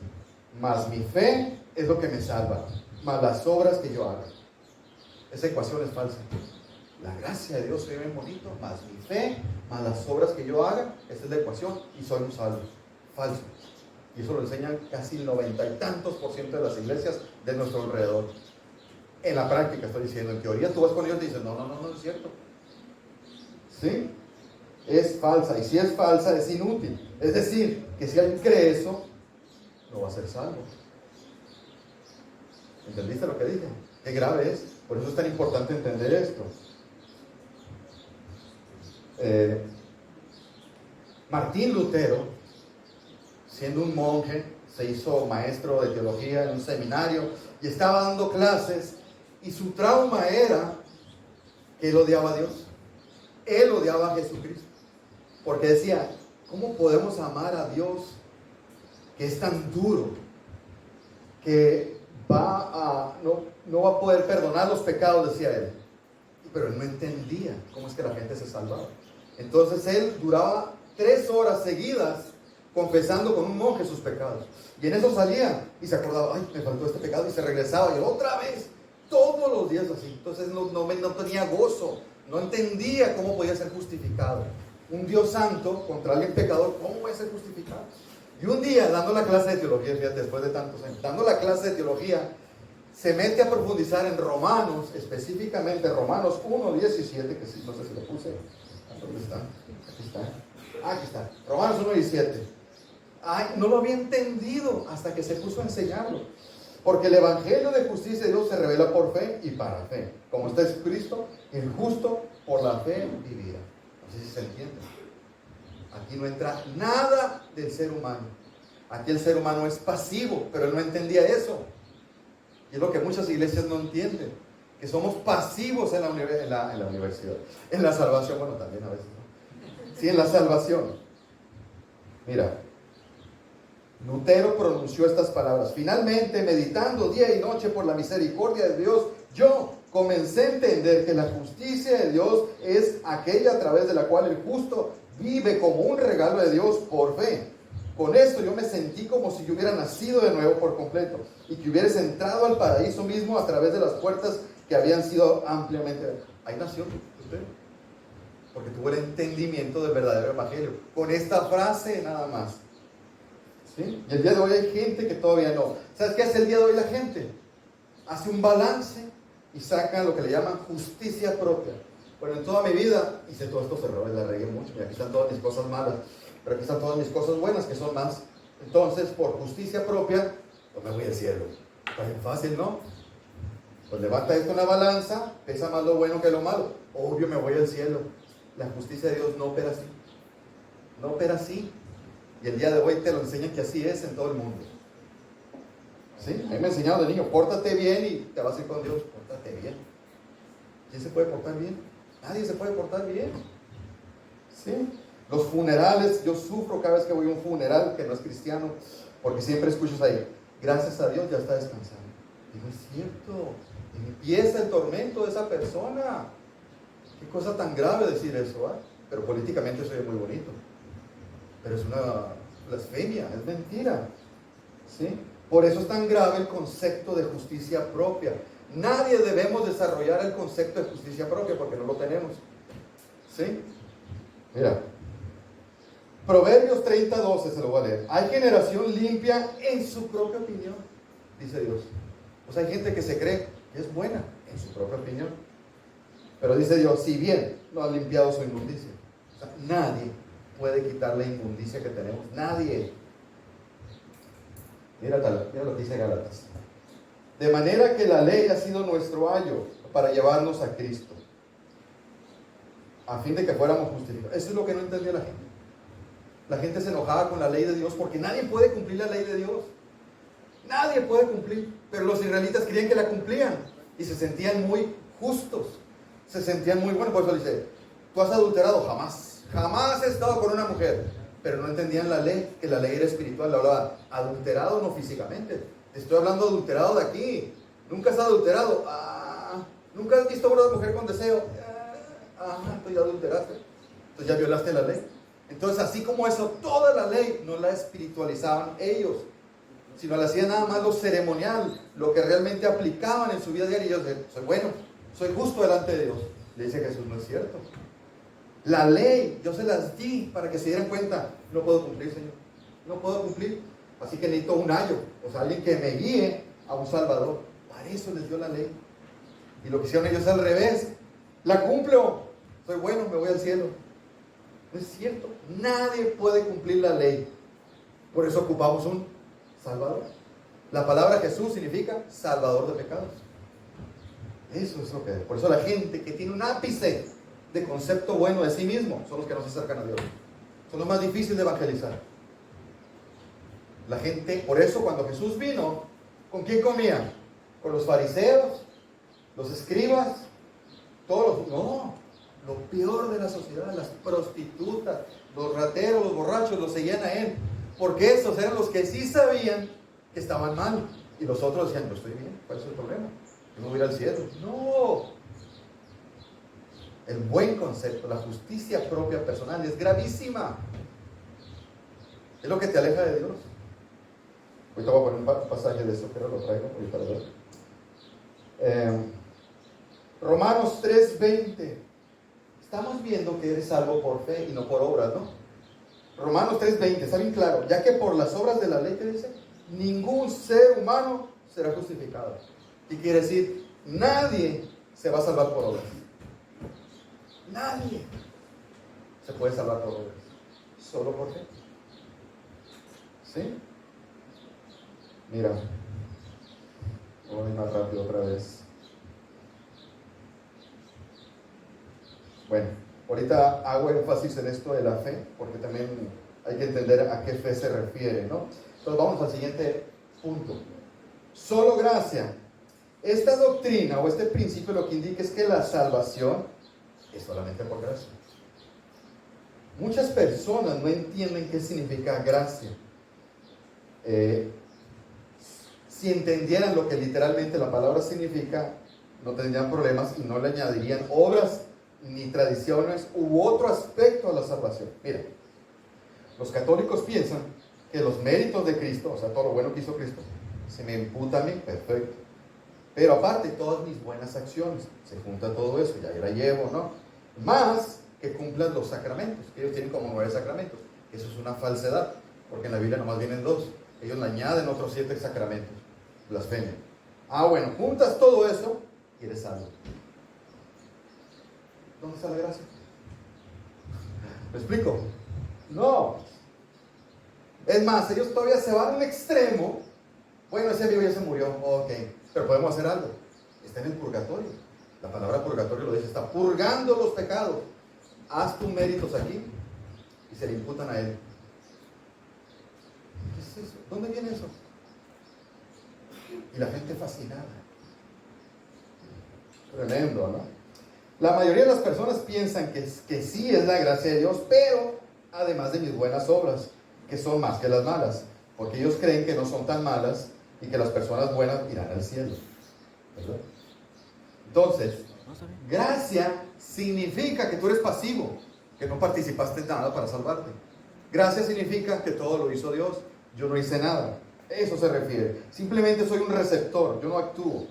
[SPEAKER 1] más mi fe es lo que me salva, más las obras que yo haga. Esa ecuación es falsa. La gracia de Dios se ve bonito, más mi fe, más las obras que yo haga, esa es la ecuación y soy un salvo. Falso. Y eso lo enseñan casi el 90 y tantos % de las iglesias de nuestro alrededor. En la práctica estoy diciendo, en teoría tú vas con ellos y dices, no es cierto. ¿Sí? Es falsa, y si es falsa es inútil. Es decir, que si alguien cree eso, no va a ser salvo. ¿Entendiste lo que dije? Qué grave es. Por eso es tan importante entender esto. Martín Lutero, siendo un monje, se hizo maestro de teología en un seminario y estaba dando clases, y su trauma era que él odiaba a Dios. Él odiaba a Jesucristo, porque decía, ¿cómo podemos amar a Dios que es tan duro, que no va a poder perdonar los pecados? Decía él. Pero él no entendía cómo es que la gente se salvaba. Entonces él duraba 3 horas seguidas confesando con un monje sus pecados, y en eso salía y se acordaba, ay, me faltó este pecado, y se regresaba y otra vez, todos los días así. Entonces no tenía gozo, no entendía cómo podía ser justificado. Un Dios santo contra alguien pecador, ¿cómo puede ser justificado? Y un día, dando la clase de teología, fíjate, después de tantos años, dando la clase de teología, se mete a profundizar en Romanos, específicamente Romanos 1:17, que no sé si lo puse. ¿Dónde está? Aquí está. Aquí está. Romanos 1:17. Ay, no lo había entendido hasta que se puso a enseñarlo. Porque el evangelio de justicia de Dios se revela por fe y para fe. Como está escrito, el justo por la fe vivirá. No sé si se entiende. Aquí no entra nada del ser humano. Aquí el ser humano es pasivo, pero él no entendía eso. Y es lo que muchas iglesias no entienden, que somos pasivos en la universidad, en la salvación, bueno, también a veces, ¿no? Sí, en la salvación. Mira, Lutero pronunció estas palabras: finalmente, meditando día y noche por la misericordia de Dios, yo comencé a entender que la justicia de Dios es aquella a través de la cual el justo vive como un regalo de Dios por fe. Con esto yo me sentí como si yo hubiera nacido de nuevo por completo y que hubieras entrado al paraíso mismo a través de las puertas que habían sido ampliamente. Ahí nació usted, porque tuvo el entendimiento del verdadero evangelio. Con esta frase nada más. ¿Sí? Y el día de hoy hay gente que todavía no. ¿Sabes qué hace el día de hoy la gente? Hace un balance y saca lo que le llaman justicia propia. Bueno, en toda mi vida hice todos estos errores, la regué mucho, y aquí están todas mis cosas malas, pero aquí están todas mis cosas buenas, que son más. Entonces, por justicia propia, pues me voy al cielo. Está bien fácil, ¿no? Pues levanta esto en la balanza, pesa más lo bueno que lo malo. Obvio me voy al cielo. La justicia de Dios no opera así. No opera así. Y el día de hoy te lo enseñan que así es en todo el mundo. ¿Sí? A mí me enseñaron de niño, pórtate bien y te vas a ir con Dios. Pórtate bien. ¿Quién se puede portar bien? Nadie se puede portar bien. ¿Sí? Los funerales, yo sufro cada vez que voy a un funeral que no es cristiano, porque siempre escuchas ahí, gracias a Dios ya está descansando. Y no es cierto. Empieza el tormento de esa persona. Qué cosa tan grave decir eso, ¿eh? Pero políticamente eso es muy bonito. Pero es una blasfemia, es mentira. ¿Sí? Por eso es tan grave el concepto de justicia propia. Nadie debemos desarrollar el concepto de justicia propia porque no lo tenemos. ¿Sí? Mira, Proverbios 30:12 se lo voy a leer. Hay generación limpia en su propia opinión, dice Dios. O sea, hay gente que se cree que es buena en su propia opinión. Pero dice Dios, si bien no ha limpiado su inmundicia. O sea, nadie puede quitar la inmundicia que tenemos. Nadie. Mira lo que dice Gálatas. De manera que la ley ha sido nuestro ayo para llevarnos a Cristo, a fin de que fuéramos justificados. Eso es lo que no entendía la gente. La gente se enojaba con la ley de Dios porque nadie puede cumplir la ley de Dios. Nadie puede cumplir. Pero los israelitas creían que la cumplían y se sentían muy justos. Se sentían muy buenos. Por eso dice, ¿tú has adulterado? Jamás. Jamás he estado con una mujer. Pero no entendían la ley, que la ley era espiritual. Le hablaba adulterado, no físicamente. Te estoy hablando adulterado de aquí. Nunca has adulterado. Nunca has visto a una mujer con deseo. Entonces ya adulteraste. Entonces ya violaste la ley. Entonces, así como eso, toda la ley no la espiritualizaban ellos, sino la hacían nada más lo ceremonial, lo que realmente aplicaban en su vida diaria. Y ellos decían, soy bueno, soy justo delante de Dios. Le dice Jesús, no es cierto. La ley, yo se las di para que se dieran cuenta. No puedo cumplir, Señor. No puedo cumplir. Así que necesito un ayo, o sea, alguien que me guíe a un Salvador. Para eso les dio la ley. Y lo que hicieron ellos al revés. La cumplo. Soy bueno, me voy al cielo. No es cierto. Nadie puede cumplir la ley. Por eso ocupamos un Salvador. La palabra Jesús significa Salvador de pecados. Eso es lo que es. Por eso la gente que tiene un ápice de concepto bueno de sí mismo son los que no se acercan a Dios. Son los más difíciles de evangelizar. La gente, por eso cuando Jesús vino, ¿con quién comía? ¿Con los fariseos? ¿Los escribas? Todos los... No, lo peor de la sociedad, las prostitutas, los rateros, los borrachos, los seguían a él. Porque esos eran los que sí sabían que estaban mal. Y los otros decían, yo estoy bien, ¿cuál es el problema? Yo no voy a ir al cielo. No. El buen concepto, la justicia propia personal es gravísima. Es lo que te aleja de Dios. Ahorita voy a poner un pasaje de eso, pero lo traigo ahorita lo veo. Romanos 3:20. Estamos viendo que eres salvo por fe y no por obras, ¿no? Romanos 3:20, está bien claro. Ya que por las obras de la ley, ¿qué dice? Ningún ser humano será justificado. ¿Qué quiere decir? Nadie se va a salvar por obras. Nadie se puede salvar por obras. Solo por fe. ¿Sí? Mira, voy más rápido otra vez. Bueno, ahorita hago énfasis en esto de la fe, porque también hay que entender a qué fe se refiere, ¿no? Entonces vamos al siguiente punto. Solo gracia. Esta doctrina o este principio lo que indica es que la salvación es solamente por gracia. Muchas personas no entienden qué significa gracia. Si entendieran lo que literalmente la palabra significa, no tendrían problemas y no le añadirían obras ni tradiciones u otro aspecto a la salvación. Mira, los católicos piensan que los méritos de Cristo, o sea, todo lo bueno que hizo Cristo, se me imputa a mí, perfecto. Pero aparte, todas mis buenas acciones, se junta todo eso, ya la llevo, ¿no? Más que cumplan los sacramentos, que ellos tienen como 9 sacramentos. Eso es una falsedad, porque en la Biblia nomás vienen 2. Ellos le añaden otros 7 sacramentos. Blasfemia. Bueno, juntas todo eso y eres salvo. ¿Dónde está la gracia? ¿Me explico? No. Es más, ellos todavía se van a un extremo. Bueno, ese amigo ya se murió, ok, pero podemos hacer algo. Está en el purgatorio. La palabra purgatorio lo dice, está purgando los pecados. Haz tus méritos aquí y se le imputan a él. ¿Qué es eso? ¿Dónde viene eso? Y la gente fascinada. Tremendo, ¿no? La mayoría de las personas piensan que sí es la gracia de Dios, pero además de mis buenas obras, que son más que las malas, porque ellos creen que no son tan malas y que las personas buenas irán al cielo, ¿verdad? Entonces, gracia significa que tú eres pasivo, que no participaste en nada para salvarte. Gracia significa que todo lo hizo Dios, yo no hice nada. Eso se refiere. Simplemente soy un receptor, yo no actúo.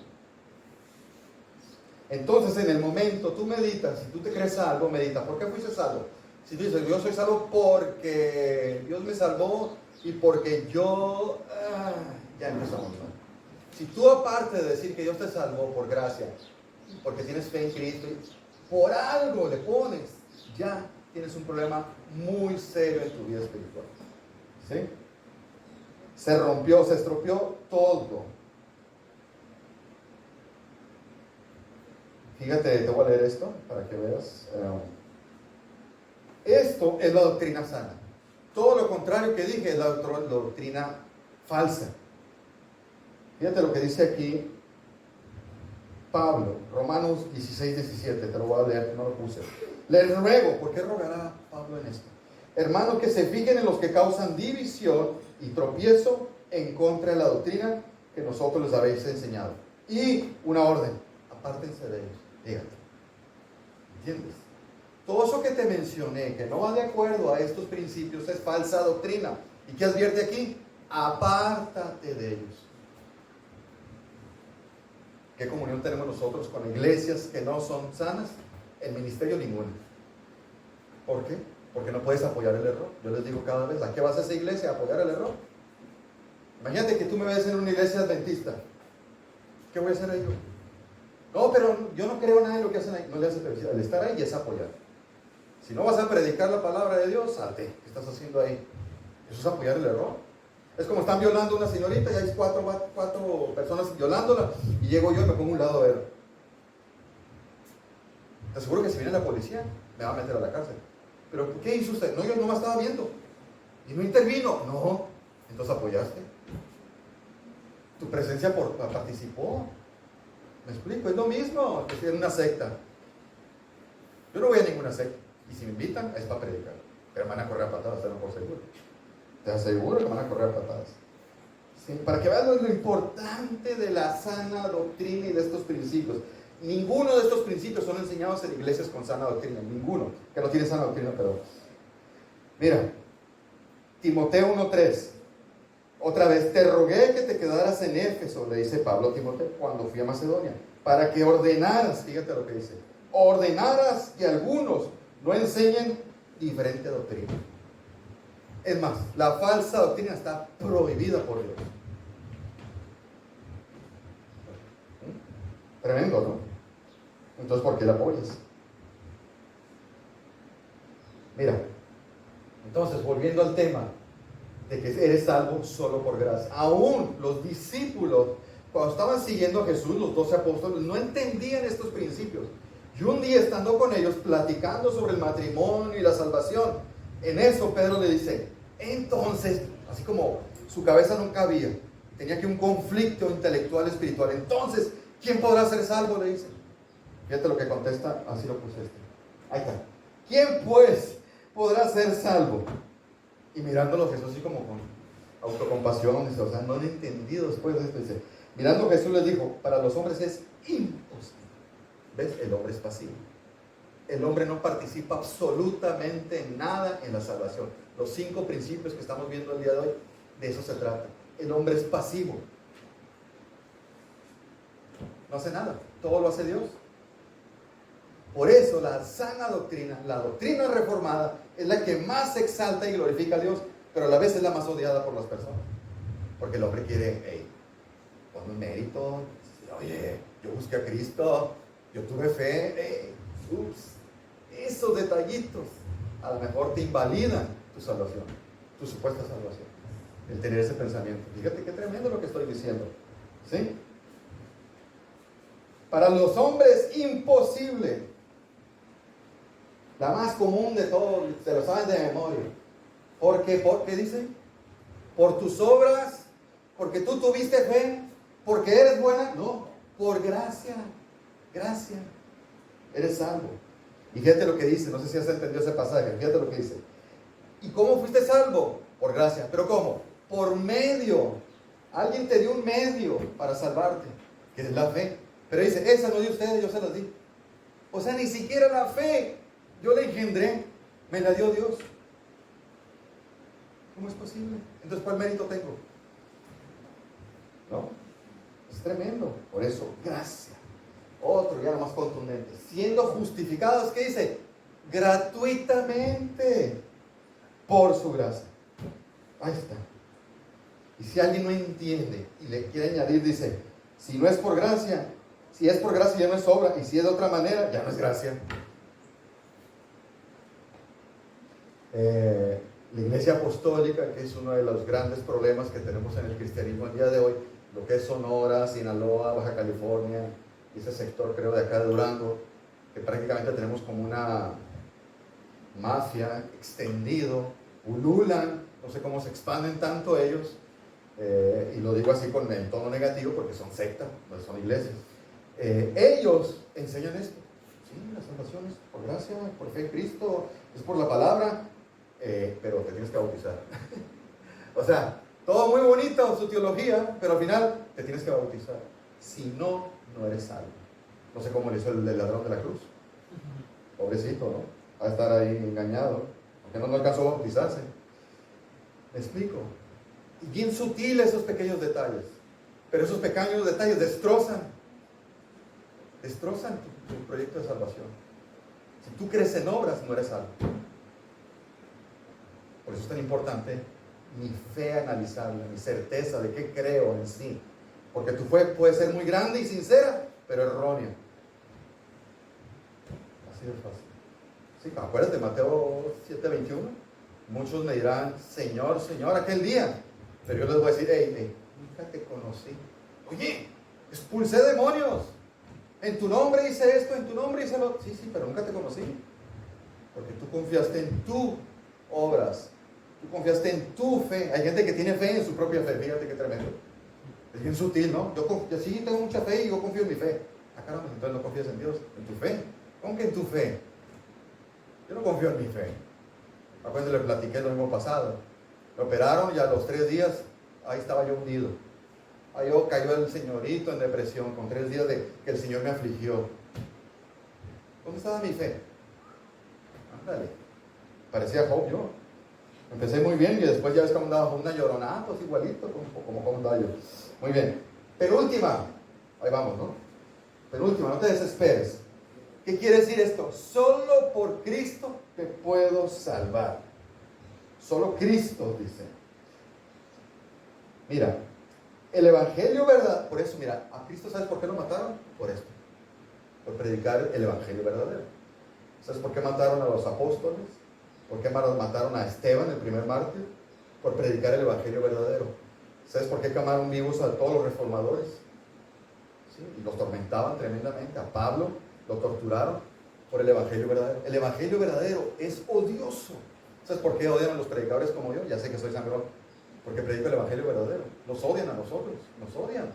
[SPEAKER 1] Entonces, en el momento tú meditas, si tú te crees salvo, medita. ¿Por qué fuiste salvo? Si tú dices, yo soy salvo porque Dios me salvó y porque yo... ya empezamos, ¿no? Si tú, aparte de decir que Dios te salvó por gracia, porque tienes fe en Cristo, por algo le pones, ya tienes un problema muy serio en tu vida espiritual. ¿Sí? Se rompió, se estropeó todo. Fíjate, te voy a leer esto para que veas. Esto es la doctrina sana. Todo lo contrario que dije es la doctrina falsa. Fíjate lo que dice aquí Pablo, Romanos 16, 17, te lo voy a leer, no lo puse. Les ruego, ¿por qué rogará Pablo en esto? Hermanos, que se fijen en los que causan división y tropiezo en contra de la doctrina que nosotros les habéis enseñado. Y una orden, apártense de ellos, dígate. ¿Entiendes? Todo eso que te mencioné, que no va de acuerdo a estos principios, es falsa doctrina. ¿Y qué advierte aquí? Apártate de ellos. ¿Qué comunión tenemos nosotros con iglesias que no son sanas? El ministerio ninguno. ¿Por qué? Porque no puedes apoyar el error. Yo les digo cada vez, ¿a qué vas a esa iglesia? ¿A apoyar el error? Imagínate que tú me ves en una iglesia adventista. ¿Qué voy a hacer ahí yo? No, pero yo no creo nada en lo que hacen ahí. No le hace felicidad. El estar ahí es apoyar. Si no vas a predicar la palabra de Dios, salte. ¿Qué estás haciendo ahí? Eso es apoyar el error. Es como están violando a una señorita y hay cuatro personas violándola y llego yo y me pongo a un lado a ver. Te aseguro que si viene la policía me va a meter a la cárcel. ¿Pero qué hizo usted? No, yo no me estaba viendo y no intervino. No, entonces apoyaste. Tu presencia participó. ¿Me explico? Es lo mismo que si en una secta. Yo no voy a ninguna secta y si me invitan es para predicar, pero me van a correr a patadas, tenlo por seguro. Te aseguro que van a correr a patadas. ¿Sí? Para que vean lo importante de la sana doctrina y de estos principios. Ninguno de estos principios son enseñados en iglesias con sana doctrina. Ninguno. Que no tiene sana doctrina, perdón. Mira, Timoteo 1:3. Otra vez, te rogué que te quedaras en Éfeso, le dice Pablo a Timoteo cuando fui a Macedonia, para que ordenaras, fíjate lo que dice, ordenaras que algunos no enseñen diferente doctrina. Es más, la falsa doctrina está prohibida por Dios. Tremendo, ¿no? Entonces, ¿por qué la apoyas? Mira, entonces, volviendo al tema de que eres salvo solo por gracia. Aún los discípulos, cuando estaban siguiendo a Jesús, los 12 apóstoles, no entendían estos principios. Y un día, estando con ellos, platicando sobre el matrimonio y la salvación, en eso Pedro le dice, entonces, así como su cabeza no cabía, tenía que un conflicto intelectual espiritual, entonces, ¿quién podrá ser salvo? Le dice. Fíjate lo que contesta, así lo puse Ahí está. ¿Quién pues podrá ser salvo? Y mirándolo Jesús así como con autocompasión, dice, o sea, no han entendido después de esto, dice, mirando Jesús les dijo, para los hombres es imposible. ¿Ves? El hombre es pasivo. El hombre no participa absolutamente en nada en la salvación. Los 5 principios que estamos viendo el día de hoy, de eso se trata. El hombre es pasivo. No hace nada, todo lo hace Dios. Por eso la sana doctrina, la doctrina reformada, es la que más exalta y glorifica a Dios, pero a la vez es la más odiada por las personas. Porque el hombre quiere, hey, ponme un mérito, oye, yo busqué a Cristo, yo tuve fe, hey, esos detallitos a lo mejor te invalidan tu salvación, tu supuesta salvación, el tener ese pensamiento. Fíjate qué tremendo lo que estoy diciendo, ¿sí? Para los hombres imposible. La más común de todos, se lo saben de memoria. ¿Por qué dice? Por tus obras, porque tú tuviste fe, porque eres buena. No, por gracia, gracia, eres salvo. Y fíjate lo que dice, no sé si has entendido ese pasaje, fíjate lo que dice. ¿Y cómo fuiste salvo? Por gracia. ¿Pero cómo? Por medio. Alguien te dio un medio para salvarte, que es la fe. Pero dice, esa no de ustedes, yo se las di. O sea, ni siquiera la fe yo la engendré, me la dio Dios. ¿Cómo es posible? Entonces, ¿cuál mérito tengo? ¿No? Es tremendo. Por eso, gracia. Otro ya más contundente. Siendo justificados, ¿qué dice? Gratuitamente. Por su gracia. Ahí está. Y si alguien no entiende y le quiere añadir, dice, si no es por gracia, si es por gracia ya no es obra, y si es de otra manera, ya no es gracia. La iglesia apostólica, que es uno de los grandes problemas que tenemos en el cristianismo el día de hoy, lo que es Sonora, Sinaloa, Baja California, ese sector creo de acá de Durango, que prácticamente tenemos como una mafia extendido ululan, no sé cómo se expanden tanto ellos, y lo digo así con el tono negativo porque son sectas, no son iglesias. Ellos enseñan esto. Sí, la salvación es por gracia, por fe en Cristo, es por la palabra, pero te tienes que bautizar. O sea, todo muy bonito su teología, pero al final te tienes que bautizar. Si no, no eres salvo. No sé cómo le hizo el ladrón de la cruz. Pobrecito, ¿no? Va a estar ahí engañado, porque no alcanzó a bautizarse. ¿Me explico? Y bien sutil esos pequeños detalles. Pero esos pequeños detalles destrozan tu proyecto de salvación. Si tú crees en obras, no eres salvo. Por eso es tan importante mi fe analizarla, mi certeza de qué creo en sí. Porque tu fe puede ser muy grande y sincera, pero errónea. Así de fácil. Sí, acuérdate, Mateo 7:21. Muchos me dirán, Señor, Señor, aquel día. Pero yo les voy a decir, hey, nunca te conocí. Oye, expulsé demonios. En tu nombre hice esto, en tu nombre hice lo otro. Sí, pero nunca te conocí. Porque tú confiaste en tus obras. Tú confiaste en tu fe. Hay gente que tiene fe en su propia fe. Fíjate qué tremendo. Es bien sutil, ¿no? Yo sí tengo mucha fe y yo confío en mi fe. Ah, caramba, entonces no confías en Dios, en tu fe. ¿Cómo que en tu fe? Yo no confío en mi fe. Acuérdense, le platiqué el domingo pasado. Me operaron y a los 3 días, ahí estaba yo hundido. Ahí cayó el señorito en depresión, con 3 días de que el Señor me afligió. ¿Dónde estaba mi fe? Ándale. Parecía Job yo. Empecé muy bien y después ya ves cómo andaba una llorona, pues igualito, como andaba yo. Muy bien. Penúltima. Ahí vamos, ¿no? Penúltima, no te desesperes. ¿Qué quiere decir esto? Solo por Cristo te puedo salvar. Solo Cristo, dice. Mira, el Evangelio, ¿verdad? Por eso, mira, a Cristo, ¿sabes por qué lo mataron? Por esto. Por predicar el Evangelio verdadero. ¿Sabes por qué mataron a los apóstoles? ¿Por qué mataron a Esteban, el primer mártir? Por predicar el Evangelio verdadero. ¿Sabes por qué quemaron vivos a todos los reformadores? ¿Sí? Y los tormentaban tremendamente. A Pablo lo torturaron por el Evangelio verdadero. El Evangelio verdadero es odioso. ¿Sabes por qué odian a los predicadores como yo? Ya sé que soy sangrón. Porque predico el Evangelio verdadero. Nos odian a nosotros. Nos odian.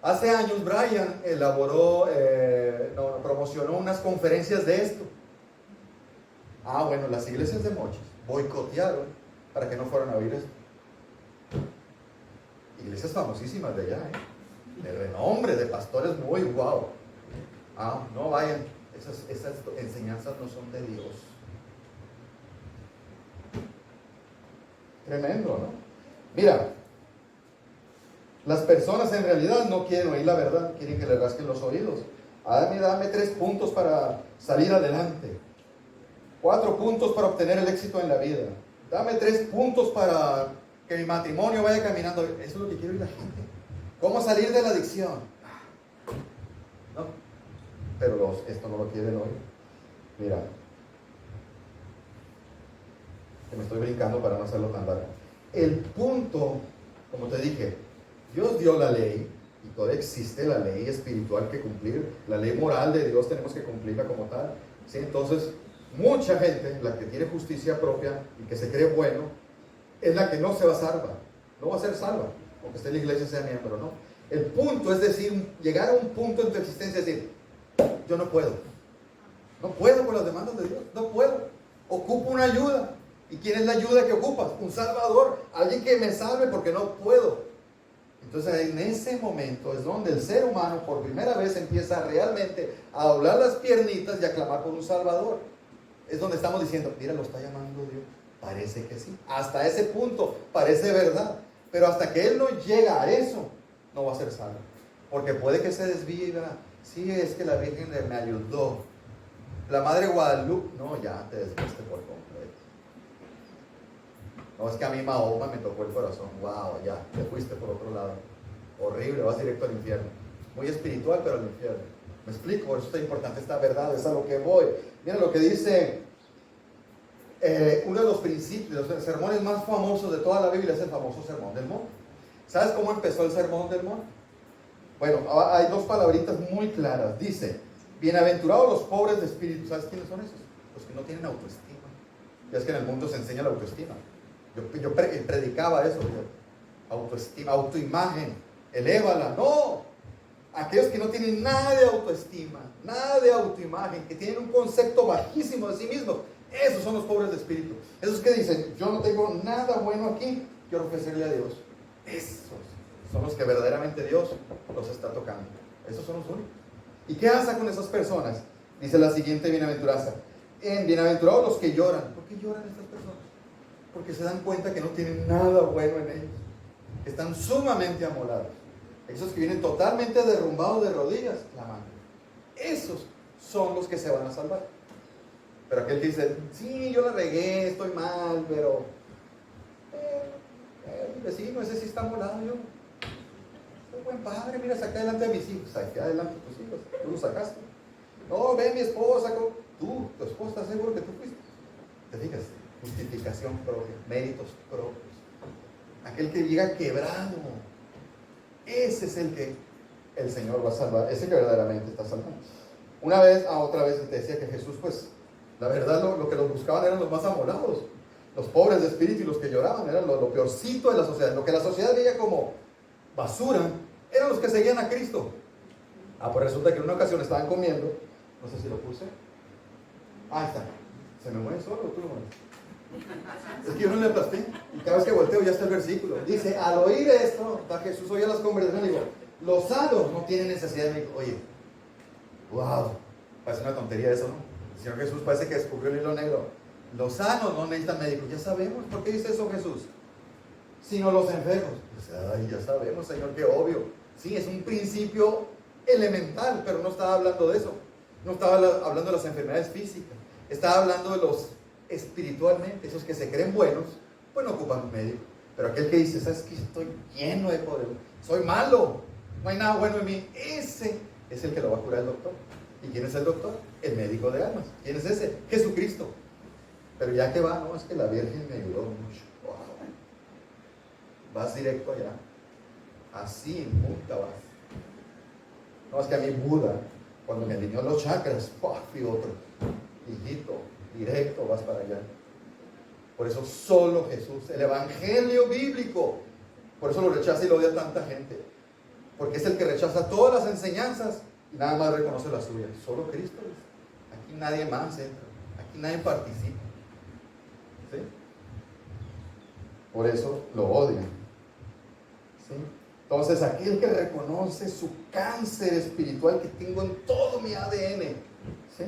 [SPEAKER 1] Hace años Brian promocionó unas conferencias de esto. Bueno, las iglesias de Mochis boicotearon para que no fueran a oír esto. Iglesias famosísimas de allá, de renombre, de pastores muy guau. No vayan, esas enseñanzas no son de Dios. Tremendo, ¿no? Mira, las personas en realidad no quieren oír la verdad, quieren que le rasquen los oídos. Dame 3 puntos para salir adelante. 4 puntos para obtener el éxito en la vida. Dame 3 puntos para que mi matrimonio vaya caminando. Eso es lo que quiere oír la gente. ¿Cómo salir de la adicción? No, pero esto no lo quieren oír. Mira, que me estoy brincando para no hacerlo tan largo. El punto, como te dije, Dios dio la ley y todavía existe la ley espiritual que cumplir. La ley moral de Dios tenemos que cumplirla como tal. ¿Sí? Entonces, mucha gente, la que tiene justicia propia y que se cree bueno, es la que no se va a salvar. No va a ser salva, aunque esté en la iglesia y sea miembro, ¿no? El punto es decir, llegar a un punto en tu existencia y decir, yo no puedo. No puedo con las demandas de Dios. No puedo. Ocupo una ayuda. ¿Y quién es la ayuda que ocupas? Un salvador. Alguien que me salve porque no puedo. Entonces en ese momento es donde el ser humano por primera vez empieza realmente a doblar las piernitas y a clamar por un salvador. Es donde estamos diciendo, mira, lo está llamando Dios. Parece que sí. Hasta ese punto parece verdad. Pero hasta que él no llega a eso, no va a ser salvo. Porque puede que se desvíe y diga, sí, es que la Virgen me ayudó. La Madre Guadalupe, no, ya te desviaste por completo. No, es que a mí Mahoma me tocó el corazón. Wow, ya, te fuiste por otro lado. Horrible, vas directo al infierno. Muy espiritual, pero al infierno. Me explico, por eso es importante esta verdad, es a lo que voy. Mira lo que dice uno de los principios, los sermones más famosos de toda la Biblia es el famoso Sermón del Monte. ¿Sabes cómo empezó el Sermón del Monte? Bueno, hay 2 palabritas muy claras. Dice, bienaventurados los pobres de espíritu. ¿Sabes quiénes son esos? Los que no tienen autoestima. Ya es que en el mundo se enseña la autoestima. Yo predicaba eso, autoestima, autoimagen, elévala. No, aquellos que no tienen nada de autoestima, nada de autoimagen, que tienen un concepto bajísimo de sí mismos, esos son los pobres de espíritu. Esos que dicen, yo no tengo nada bueno aquí, quiero ofrecerle a Dios. Esos son los que verdaderamente Dios los está tocando. Esos son los únicos. ¿Y qué hace con esas personas? Dice la siguiente bienaventuranza. Bienaventurados los que lloran. ¿Por qué lloran estas personas? Porque se dan cuenta que no tienen nada bueno en ellos. Están sumamente amolados. Esos que vienen totalmente derrumbados de rodillas, clamando. Esos son los que se van a salvar. Pero aquel que dice, sí, yo la regué, estoy mal, pero el vecino, ese sí está amolado, yo soy buen padre, mira, saca adelante a mis hijos. Saqué adelante a tus hijos, tú los sacaste. No, ve mi esposa, tu esposa, ¿estás seguro que tú fuiste? Te fijas, justificación propia, méritos propios. Aquel que llega quebrado, ese es el que el Señor va a salvar, ese que verdaderamente está salvando. Otra vez te decía que Jesús, pues, la verdad lo que los buscaban eran los más amolados, los pobres de espíritu y los que lloraban, eran lo peorcito de la sociedad. Lo que la sociedad veía como basura, eran los que seguían a Cristo. Pues resulta que en una ocasión estaban comiendo, no sé si lo puse. Ahí está. ¿Se me mueve solo o tú lo mueves? Es que yo no le aplasté. Y cada vez que volteo ya está el versículo. Dice, al oír esto, Jesús oía las conversaciones y digo, los sanos no tienen necesidad de médico. Oye, wow, parece una tontería eso, ¿no? El Señor Jesús parece que descubrió el hilo negro. Los sanos no necesitan médicos. Ya sabemos. ¿Por qué dice eso Jesús? Sino los enfermos. Pues, ay, ya sabemos, Señor, que obvio. Sí, es un principio elemental, pero no estaba hablando de eso. No estaba hablando de las enfermedades físicas. Estaba hablando de los espiritualmente. Esos que se creen buenos, pues no ocupan un médico. Pero aquel que dice, ¿sabes qué? Estoy lleno de poder. Soy malo. No hay nada bueno en mí. Ese es el que lo va a curar el doctor. ¿Y quién es el doctor? El médico de almas. ¿Quién es ese? Jesucristo. Pero ya que va, no, es que la Virgen me ayudó mucho. Wow. Vas directo allá. Así en punta vas. No, es que a mí Buda, cuando me alineó los chakras, fui otro. Hijito, directo vas para allá. Por eso solo Jesús, el evangelio bíblico, por eso lo rechaza y lo odia tanta gente. Porque es el que rechaza todas las enseñanzas y nada más reconoce la suya. Solo Cristo. Aquí nadie más entra. Aquí nadie participa. ¿Sí? Por eso lo odian. ¿Sí? Entonces, aquel que reconoce su cáncer espiritual que tengo en todo mi ADN. ¿Sí?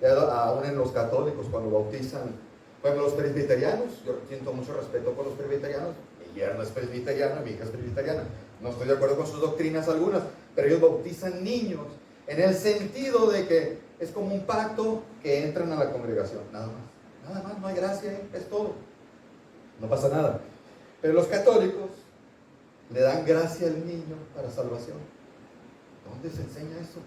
[SPEAKER 1] Aún en los católicos, cuando bautizan, por ejemplo, los presbiterianos, yo siento mucho respeto por los presbiterianos. Mi yerno es presbiteriano, mi hija es presbiteriana. No estoy de acuerdo con sus doctrinas algunas, pero ellos bautizan niños en el sentido de que es como un pacto que entran a la congregación, nada más, no hay gracia, es todo, no pasa nada. Pero los católicos le dan gracia al niño para salvación. ¿Dónde se enseña eso?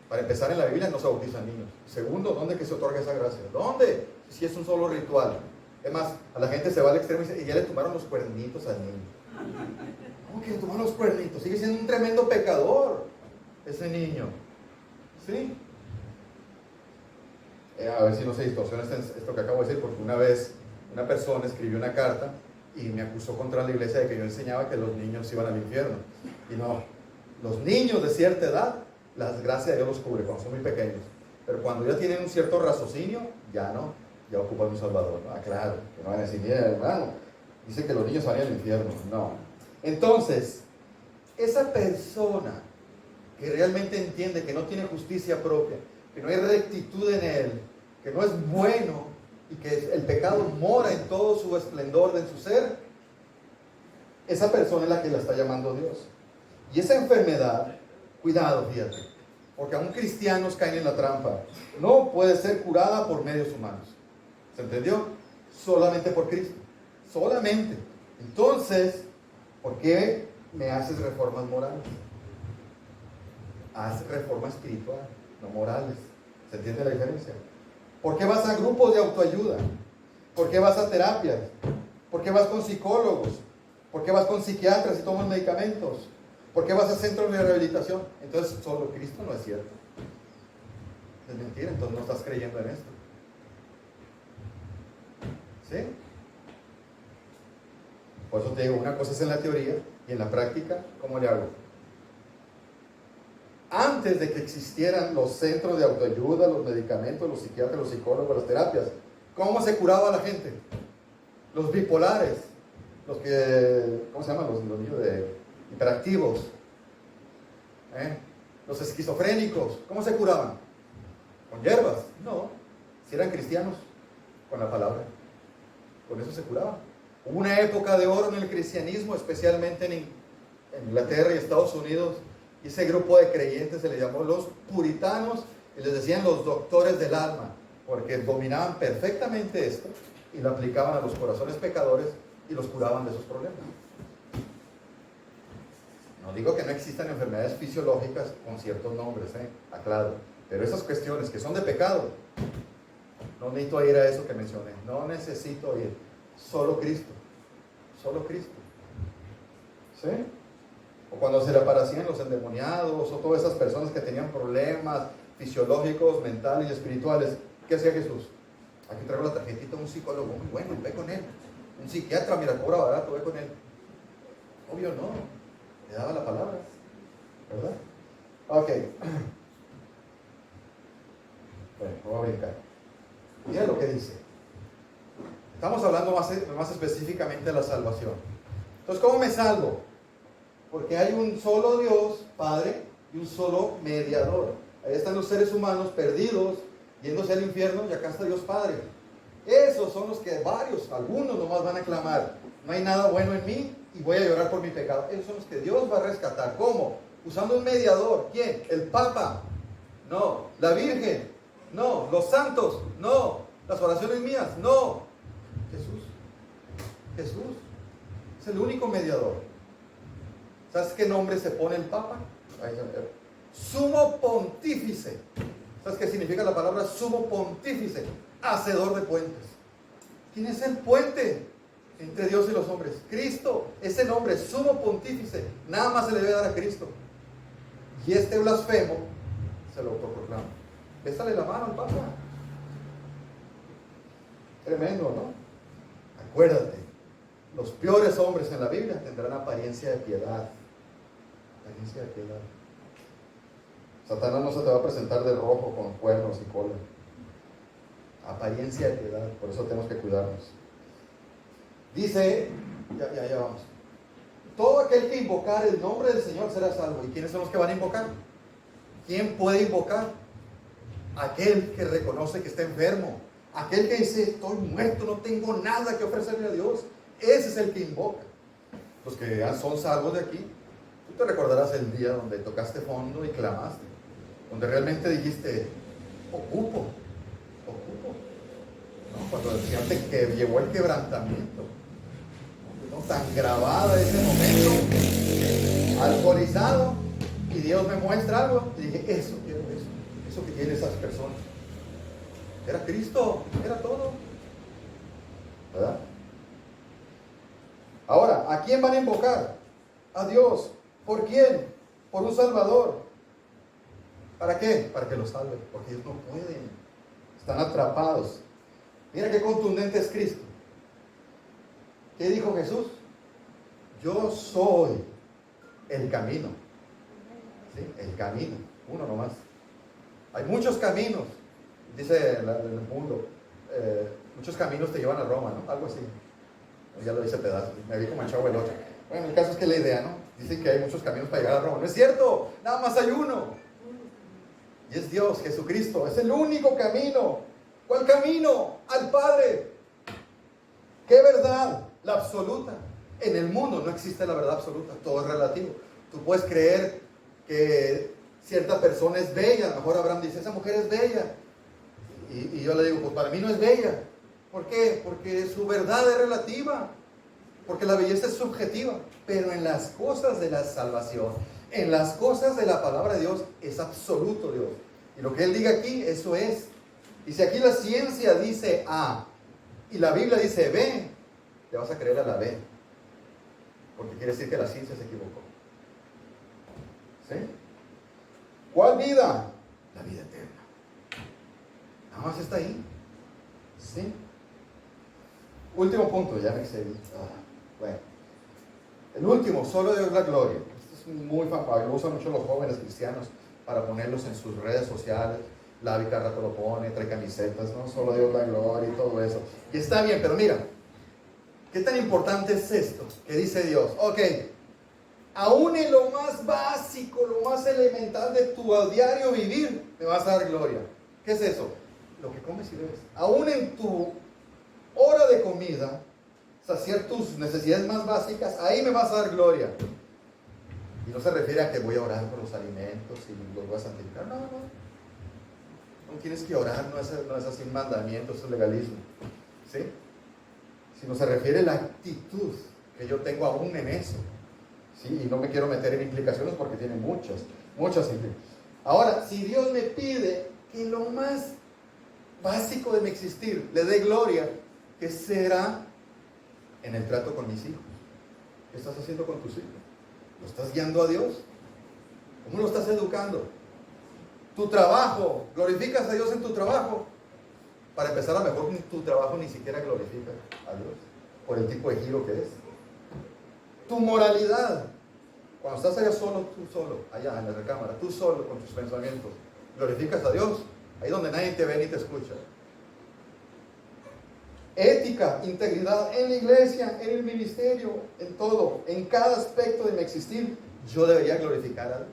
[SPEAKER 1] Para empezar, en la Biblia no se bautizan niños. Segundo, ¿dónde que se otorga esa gracia? ¿Dónde? Si es un solo ritual. Es más, a la gente se va al extremo y dice, y ya le tomaron los cuernitos al niño. ¿Cómo que le tomaron los cuernitos? Sigue siendo un tremendo pecador ese niño. ¿Sí? A ver si no se distorsiona esto que acabo de decir, porque una vez una persona escribió una carta y me acusó contra la iglesia de que yo enseñaba que los niños iban al infierno. Y no, los niños de cierta edad, la gracia de Dios los cubre cuando son muy pequeños. Pero cuando ya tienen un cierto raciocinio, ya no, ya ocupan un salvador. Ah, claro, que no van a decir, mira, hermano, dice que los niños van al infierno. No. Entonces, esa persona que realmente entiende que no tiene justicia propia, que no hay rectitud en él, que no es bueno y que el pecado mora en todo su esplendor en su ser, esa persona es la que la está llamando Dios. Y esa enfermedad, cuidado, fíjate, porque aún cristianos caen en la trampa, no puede ser curada por medios humanos. ¿Se entendió? Solamente por Cristo. Solamente. Entonces, ¿por qué me haces reformas morales? Haz reforma espiritual, no morales. ¿Se entiende la diferencia? ¿Por qué vas a grupos de autoayuda? ¿Por qué vas a terapias? ¿Por qué vas con psicólogos? ¿Por qué vas con psiquiatras y tomas medicamentos? ¿Por qué vas a centros de rehabilitación? Entonces, solo Cristo no es cierto. Es mentira, entonces no estás creyendo en esto. ¿Sí? Por eso te digo, una cosa es en la teoría y en la práctica, ¿cómo le hago? Antes de que existieran los centros de autoayuda, los medicamentos, los psiquiatras, los psicólogos, las terapias, ¿cómo se curaba a la gente? Los bipolares, los que, ¿cómo se llaman? Los niños hiperactivos, los esquizofrénicos, ¿cómo se curaban? ¿Con hierbas? No, si eran cristianos, con la palabra, con eso se curaban. Hubo una época de oro en el cristianismo, especialmente en Inglaterra y Estados Unidos, y ese grupo de creyentes se les llamó los puritanos, y les decían los doctores del alma, porque dominaban perfectamente esto, y lo aplicaban a los corazones pecadores, y los curaban de esos problemas. No digo que no existan enfermedades fisiológicas con ciertos nombres, aclaro, pero esas cuestiones que son de pecado, no necesito ir a eso que mencioné, no necesito ir, solo Cristo, solo Cristo, ¿sí? O cuando se le aparecían los endemoniados, o todas esas personas que tenían problemas fisiológicos, mentales y espirituales, ¿qué hacía Jesús? Aquí traigo la tarjetita de un psicólogo muy bueno, ve con él. Un psiquiatra, mira, cobra barato, ve con él. Obvio no, le daba la palabra, ¿verdad? Ok. Bueno, voy a brincar. Mira lo que dice. Estamos hablando más específicamente de la salvación. Entonces, ¿cómo me salvo? Porque hay un solo Dios, Padre, y un solo mediador. Ahí están los seres humanos perdidos, yéndose al infierno, y acá está Dios Padre. Esos son los que algunos nomás van a clamar, no hay nada bueno en mí y voy a llorar por mi pecado. Esos son los que Dios va a rescatar. ¿Cómo? Usando un mediador. ¿Quién? El Papa. No. La Virgen. No. Los santos. No. Las oraciones mías. No. Jesús. Jesús. Es el único mediador. ¿Sabes qué nombre se pone el Papa? Sumo Pontífice. ¿Sabes qué significa la palabra sumo pontífice? Hacedor de puentes. ¿Quién es el puente entre Dios y los hombres? Cristo. Ese nombre, sumo pontífice, nada más se le debe dar a Cristo. Y este blasfemo se lo autoproclama. Bésale la mano al Papa. Tremendo, ¿no? Acuérdate, los peores hombres en la Biblia tendrán apariencia de piedad. Apariencia de piedad. Satanás no se te va a presentar de rojo con cuernos y cola. Apariencia de piedad, por eso tenemos que cuidarnos. Dice, ya vamos. Todo aquel que invocar el nombre del Señor será salvo. ¿Y quiénes son los que van a invocar? ¿Quién puede invocar? Aquel que reconoce que está enfermo. Aquel que dice, estoy muerto, no tengo nada que ofrecerle a Dios. Ese es el que invoca. Los que son salvos de aquí. Tú te recordarás el día donde tocaste fondo y clamaste. Donde realmente dijiste, ocupo. ¿No? Cuando fíjate que llegó el quebrantamiento. ¿No? Tan grabada ese momento, alcoholizado, y Dios me muestra algo. Y dije, eso que tienen esas personas. Era Cristo, era todo. ¿Verdad? Ahora, ¿a quién van a invocar? A Dios. ¿Por quién? Por un Salvador. ¿Para qué? Para que los salve, porque ellos no pueden. Están atrapados. Mira qué contundente es Cristo. ¿Qué dijo Jesús? Yo soy el camino. ¿Sí? El camino. Uno nomás. Hay muchos caminos. Dice el mundo. Muchos caminos te llevan a Roma, ¿no? Algo así. Ya lo hice pedazos. Me vi como el Chavo el Ocho. Bueno, el caso es que la idea, ¿no? Dicen que hay muchos caminos para llegar a Roma. No es cierto. Nada más hay uno. Y es Dios, Jesucristo. Es el único camino. ¿Cuál camino? Al Padre. ¿Qué verdad? La absoluta. En el mundo no existe la verdad absoluta. Todo es relativo. Tú puedes creer que cierta persona es bella. A lo mejor Abraham dice, esa mujer es bella. Y yo le digo, pues para mí no es bella. ¿Por qué? Porque su verdad es relativa. Porque la belleza es subjetiva. Pero en las cosas de la salvación, en las cosas de la palabra de Dios, es absoluto Dios. Y lo que Él diga aquí, eso es. Y si aquí la ciencia dice A y la Biblia dice B, le vas a creer a la B. Porque quiere decir que la ciencia se equivocó. ¿Sí? ¿Cuál vida? La vida eterna. Nada más está ahí. ¿Sí? Último punto, ya me excedí. Bueno, el último, solo Dios la gloria. Esto es muy famoso, lo usan mucho los jóvenes cristianos para ponerlos en sus redes sociales. Lavi cada rato lo pone, trae camisetas, ¿no? Solo Dios la gloria y todo eso. Y está bien, pero mira, ¿qué tan importante es esto que dice Dios? Ok, aún en lo más básico, lo más elemental de tu diario vivir, me vas a dar gloria. ¿Qué es eso? Lo que comes y bebes. Aún en tu hora de comida, saciar tus necesidades más básicas, ahí me vas a dar gloria. Y no se refiere a que voy a orar por los alimentos y los voy a santificar. No, no. No tienes que orar, no es así un mandamiento, eso es legalismo. ¿Sí? Sino se refiere a la actitud que yo tengo aún en eso. ¿Sí? Y no me quiero meter en implicaciones porque tiene muchas implicaciones. Ahora, si Dios me pide que lo más básico de mi existir le dé gloria, ¿qué será en el trato con mis hijos? ¿Qué estás haciendo con tus hijos? ¿Lo estás guiando a Dios? ¿Cómo lo estás educando? Tu trabajo, ¿glorificas a Dios en tu trabajo? Para empezar, a lo mejor tu trabajo ni siquiera glorifica a Dios por el tipo de giro que es. Tu moralidad, cuando estás allá solo, tú solo, allá en la recámara, tú solo con tus pensamientos, ¿glorificas a Dios? Ahí donde nadie te ve ni te escucha. Ética, integridad en la iglesia, en el ministerio, en todo, en cada aspecto de mi existir, yo debería glorificar a Dios.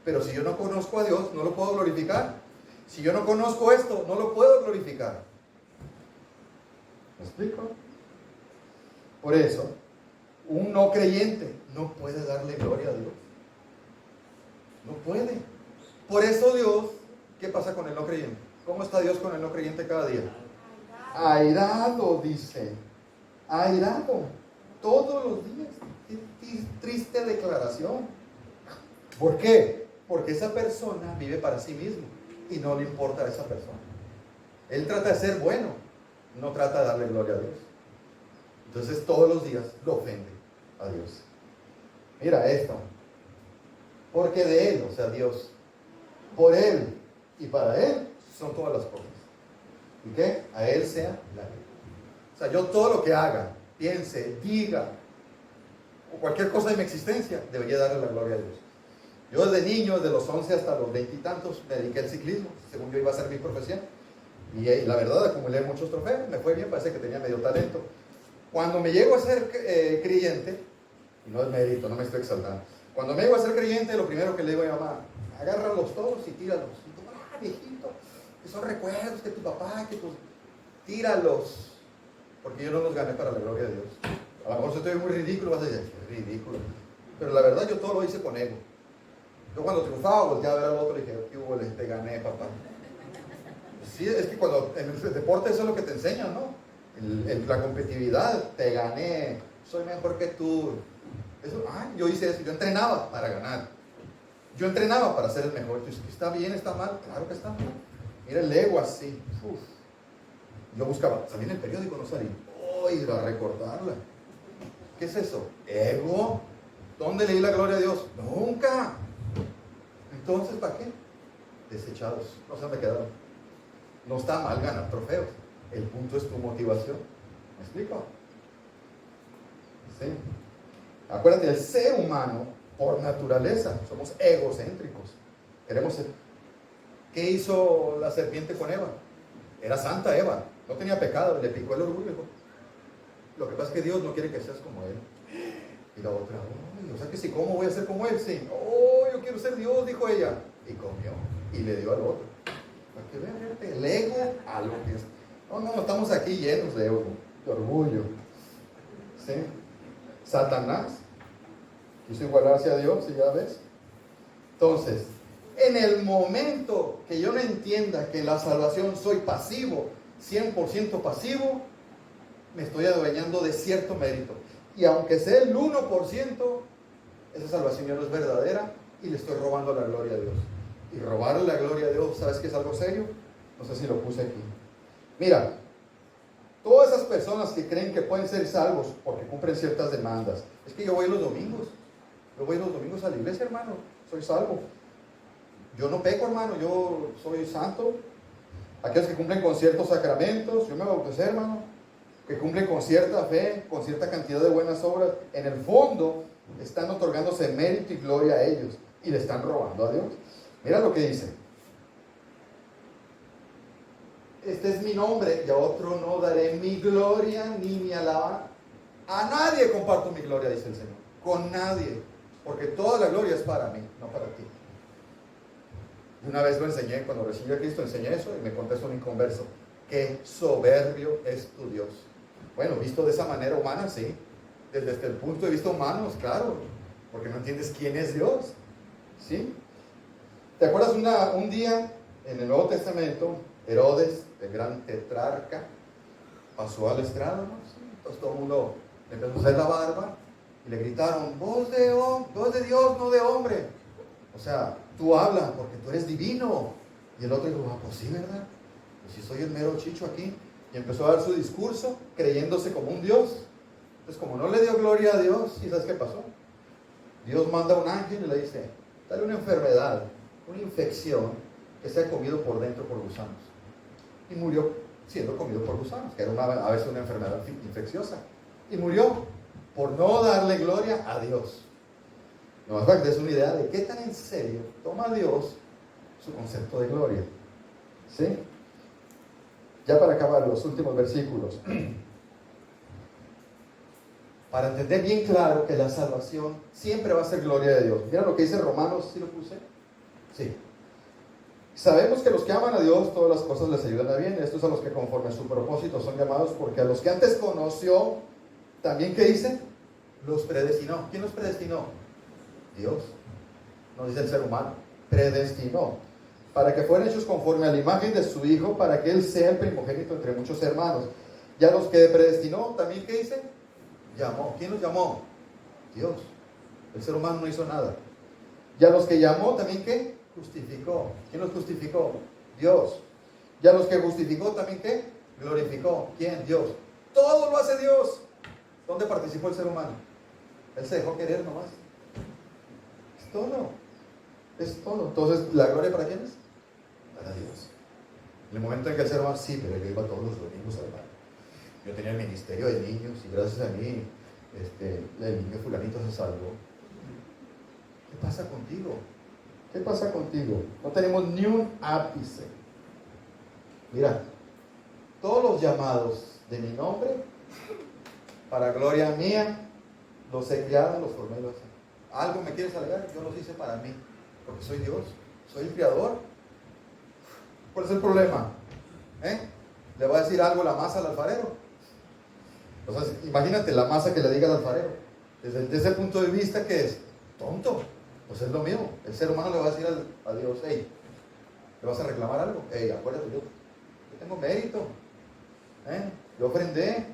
[SPEAKER 1] Pero si yo no conozco a Dios, no lo puedo glorificar. Si yo no conozco esto, no lo puedo glorificar. ¿Me explico? Por eso, un no creyente no puede darle gloria a Dios. No puede. Por eso Dios, ¿qué pasa con el no creyente? ¿Cómo está Dios con el no creyente cada día? Airado, dice. Airado. Todos los días. Qué triste declaración. ¿Por qué? Porque esa persona vive para sí mismo y no le importa a esa persona. Él trata de ser bueno, no trata de darle gloria a Dios. Entonces todos los días lo ofende a Dios. Mira esto. Porque de Él, o sea, Dios, por Él y para Él son todas las cosas. ¿Y qué? A Él sea la gloria. O sea, yo todo lo que haga, piense, diga, o cualquier cosa de mi existencia, debería darle la gloria a Dios. Yo desde niño, desde los 11 hasta los 20 y tantos, me dediqué al ciclismo, según yo iba a ser mi profesión. Y la verdad, acumulé muchos trofeos, me fue bien, parece que tenía medio talento. Cuando me llego a ser creyente, y no es mérito, no me estoy exaltando, cuando me llego a ser creyente, lo primero que le digo a mi mamá, agárralos todos y tíralos. Y yo, viejito, que son recuerdos, que tu papá, que tus... Tíralos, porque yo no los gané para la gloria de Dios. A lo mejor si estoy muy ridículo, vas a decir, qué ridículo. Pero la verdad, yo todo lo hice con ego. Yo cuando triunfaba, volteaba a ver al otro y dije, ¿qué hubo? Te gané, papá. Sí, es que cuando en el deporte eso es lo que te enseñan, ¿no? La competitividad, te gané, soy mejor que tú. Eso, yo hice eso, yo entrenaba para ganar. Yo entrenaba para ser el mejor. Entonces, ¿está bien, está mal? Claro que está mal. Mira el ego así. Uf. Yo buscaba, salí en el periódico, no salí. Iba a recordarla. ¿Qué es eso? Ego. ¿Dónde leí la gloria a Dios? Nunca. Entonces, ¿para qué? Desechados. No sé dónde quedaron. No está mal ganar trofeos. El punto es tu motivación. ¿Me explico? Sí. Acuérdate, el ser humano, por naturaleza, somos egocéntricos. Queremos ser. ¿Qué hizo la serpiente con Eva? Era santa Eva. No tenía pecado. Le picó el orgullo. Lo que pasa es que Dios no quiere que seas como Él. Y la otra, o sea que si como voy a ser como Él, sí. Yo quiero ser Dios, dijo ella. Y comió. Y le dio al otro. Para que vean, el ego a lo que es. No, estamos aquí llenos de ego, de orgullo. ¿Sí? Satanás quiso igualarse a Dios, y ya ves. Entonces, en el momento que yo no entienda que la salvación soy pasivo, 100% pasivo, me estoy adueñando de cierto mérito. Y aunque sea el 1%, esa salvación ya no es verdadera y le estoy robando la gloria a Dios. Y robarle la gloria a Dios, ¿sabes qué es algo serio? No sé si lo puse aquí. Mira, todas esas personas que creen que pueden ser salvos porque cumplen ciertas demandas. Es que yo voy los domingos. Yo voy los domingos a la iglesia, hermano. Soy salvo. Yo no peco, hermano. Yo soy santo. Aquellos que cumplen con ciertos sacramentos. Yo me bauticé, hermano. que cumplen con cierta fe, con cierta cantidad de buenas obras, en el fondo están otorgándose mérito y gloria a ellos y le están robando a Dios. Mira lo que dice: este es mi nombre y a otro no daré mi gloria ni mi alabanza. A nadie comparto mi gloria, dice el Señor. Con nadie. Porque toda la gloria es para mí, no para ti. Y una vez lo enseñé, cuando recibí a Cristo, enseñé eso y me contestó un inconverso: qué soberbio es tu Dios. Bueno, visto de esa manera humana, sí. Desde el punto de vista humano, claro. Porque no entiendes quién es Dios. ¿Sí? ¿Te acuerdas un día en el Nuevo Testamento, Herodes, el gran tetrarca, pasó al estrado, ¿no? Sí. Entonces todo el mundo le empezó a hacer la barba y le gritaron: voz de Dios, no de hombre. O sea, tú hablas porque tú eres divino. Y el otro dijo: ah, pues sí, ¿verdad? Pues si soy el mero chicho aquí. Y empezó a dar su discurso creyéndose como un Dios. Entonces, como no le dio gloria a Dios, ¿y sabes qué pasó? Dios manda a un ángel y le dice: dale una enfermedad, una infección, que sea comido por dentro por gusanos. Y murió siendo comido por gusanos, que era a veces una enfermedad infecciosa. Y murió por no darle gloria a Dios. No, para que te des una idea de qué tan en serio toma Dios su concepto de gloria. ¿Sí? Ya para acabar, los últimos versículos. Para entender bien claro que la salvación siempre va a ser gloria de Dios. Mira lo que dice Romanos, ¿sí lo puse? Sí. Sabemos que los que aman a Dios, todas las cosas les ayudan a bien. Estos a los que conforme a su propósito son llamados, porque a los que antes conoció, también, ¿qué dice? Los predestinó. ¿Quién los predestinó? Dios. No dice el ser humano. Predestinó. Para que fueran hechos conforme a la imagen de su Hijo, para que Él sea el primogénito entre muchos hermanos. Y a los que predestinó, también, ¿qué dice? Llamó. ¿Quién los llamó? Dios. El ser humano no hizo nada. Y a los que llamó, también, ¿qué? Justificó. ¿Quién los justificó? Dios. Y a los que justificó, también, ¿qué? Glorificó. ¿Quién? Dios. Todo lo hace Dios. ¿Dónde participó el ser humano? Él se dejó querer nomás. Es todo. Es todo. Entonces, ¿la gloria para quién es? Para Dios. En el momento en que el ser humano, sí, pero yo iba todos los domingos al bar. Yo tenía el ministerio de niños y gracias a mí, el niño fulanito se salvó. ¿Qué pasa contigo? ¿Qué pasa contigo? No tenemos ni un ápice. Mira, todos los llamados de mi nombre, para gloria mía, los he criado, los formé, los he. ¿Algo me quieres alegar? Yo los hice para mí, porque soy Dios, soy el creador. ¿Cuál es el problema? ¿Le va a decir algo la masa al alfarero? O sea, imagínate la masa que le diga al alfarero. Desde ese punto de vista, ¿qué es? Tonto. Pues es lo mismo. El ser humano le va a decir a Dios: hey, ¿le vas a reclamar algo? Hey, acuérdate, yo tengo mérito. Yo ofrendé.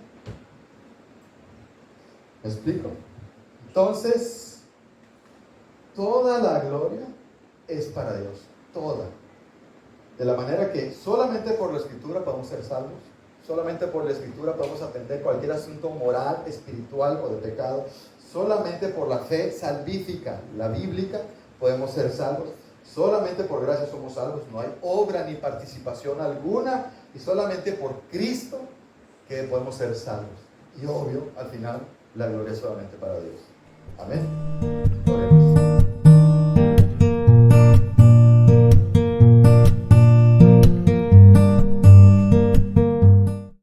[SPEAKER 1] ¿Me explico? Entonces, toda la gloria es para Dios. Toda. De la manera que solamente por la Escritura podemos ser salvos. Solamente por la Escritura podemos atender cualquier asunto moral, espiritual o de pecado. Solamente por la fe salvífica, la bíblica, podemos ser salvos. Solamente por gracia somos salvos. No hay obra ni participación alguna. Y solamente por Cristo que podemos ser salvos. Y obvio, al final, la gloria es solamente para Dios. Amén.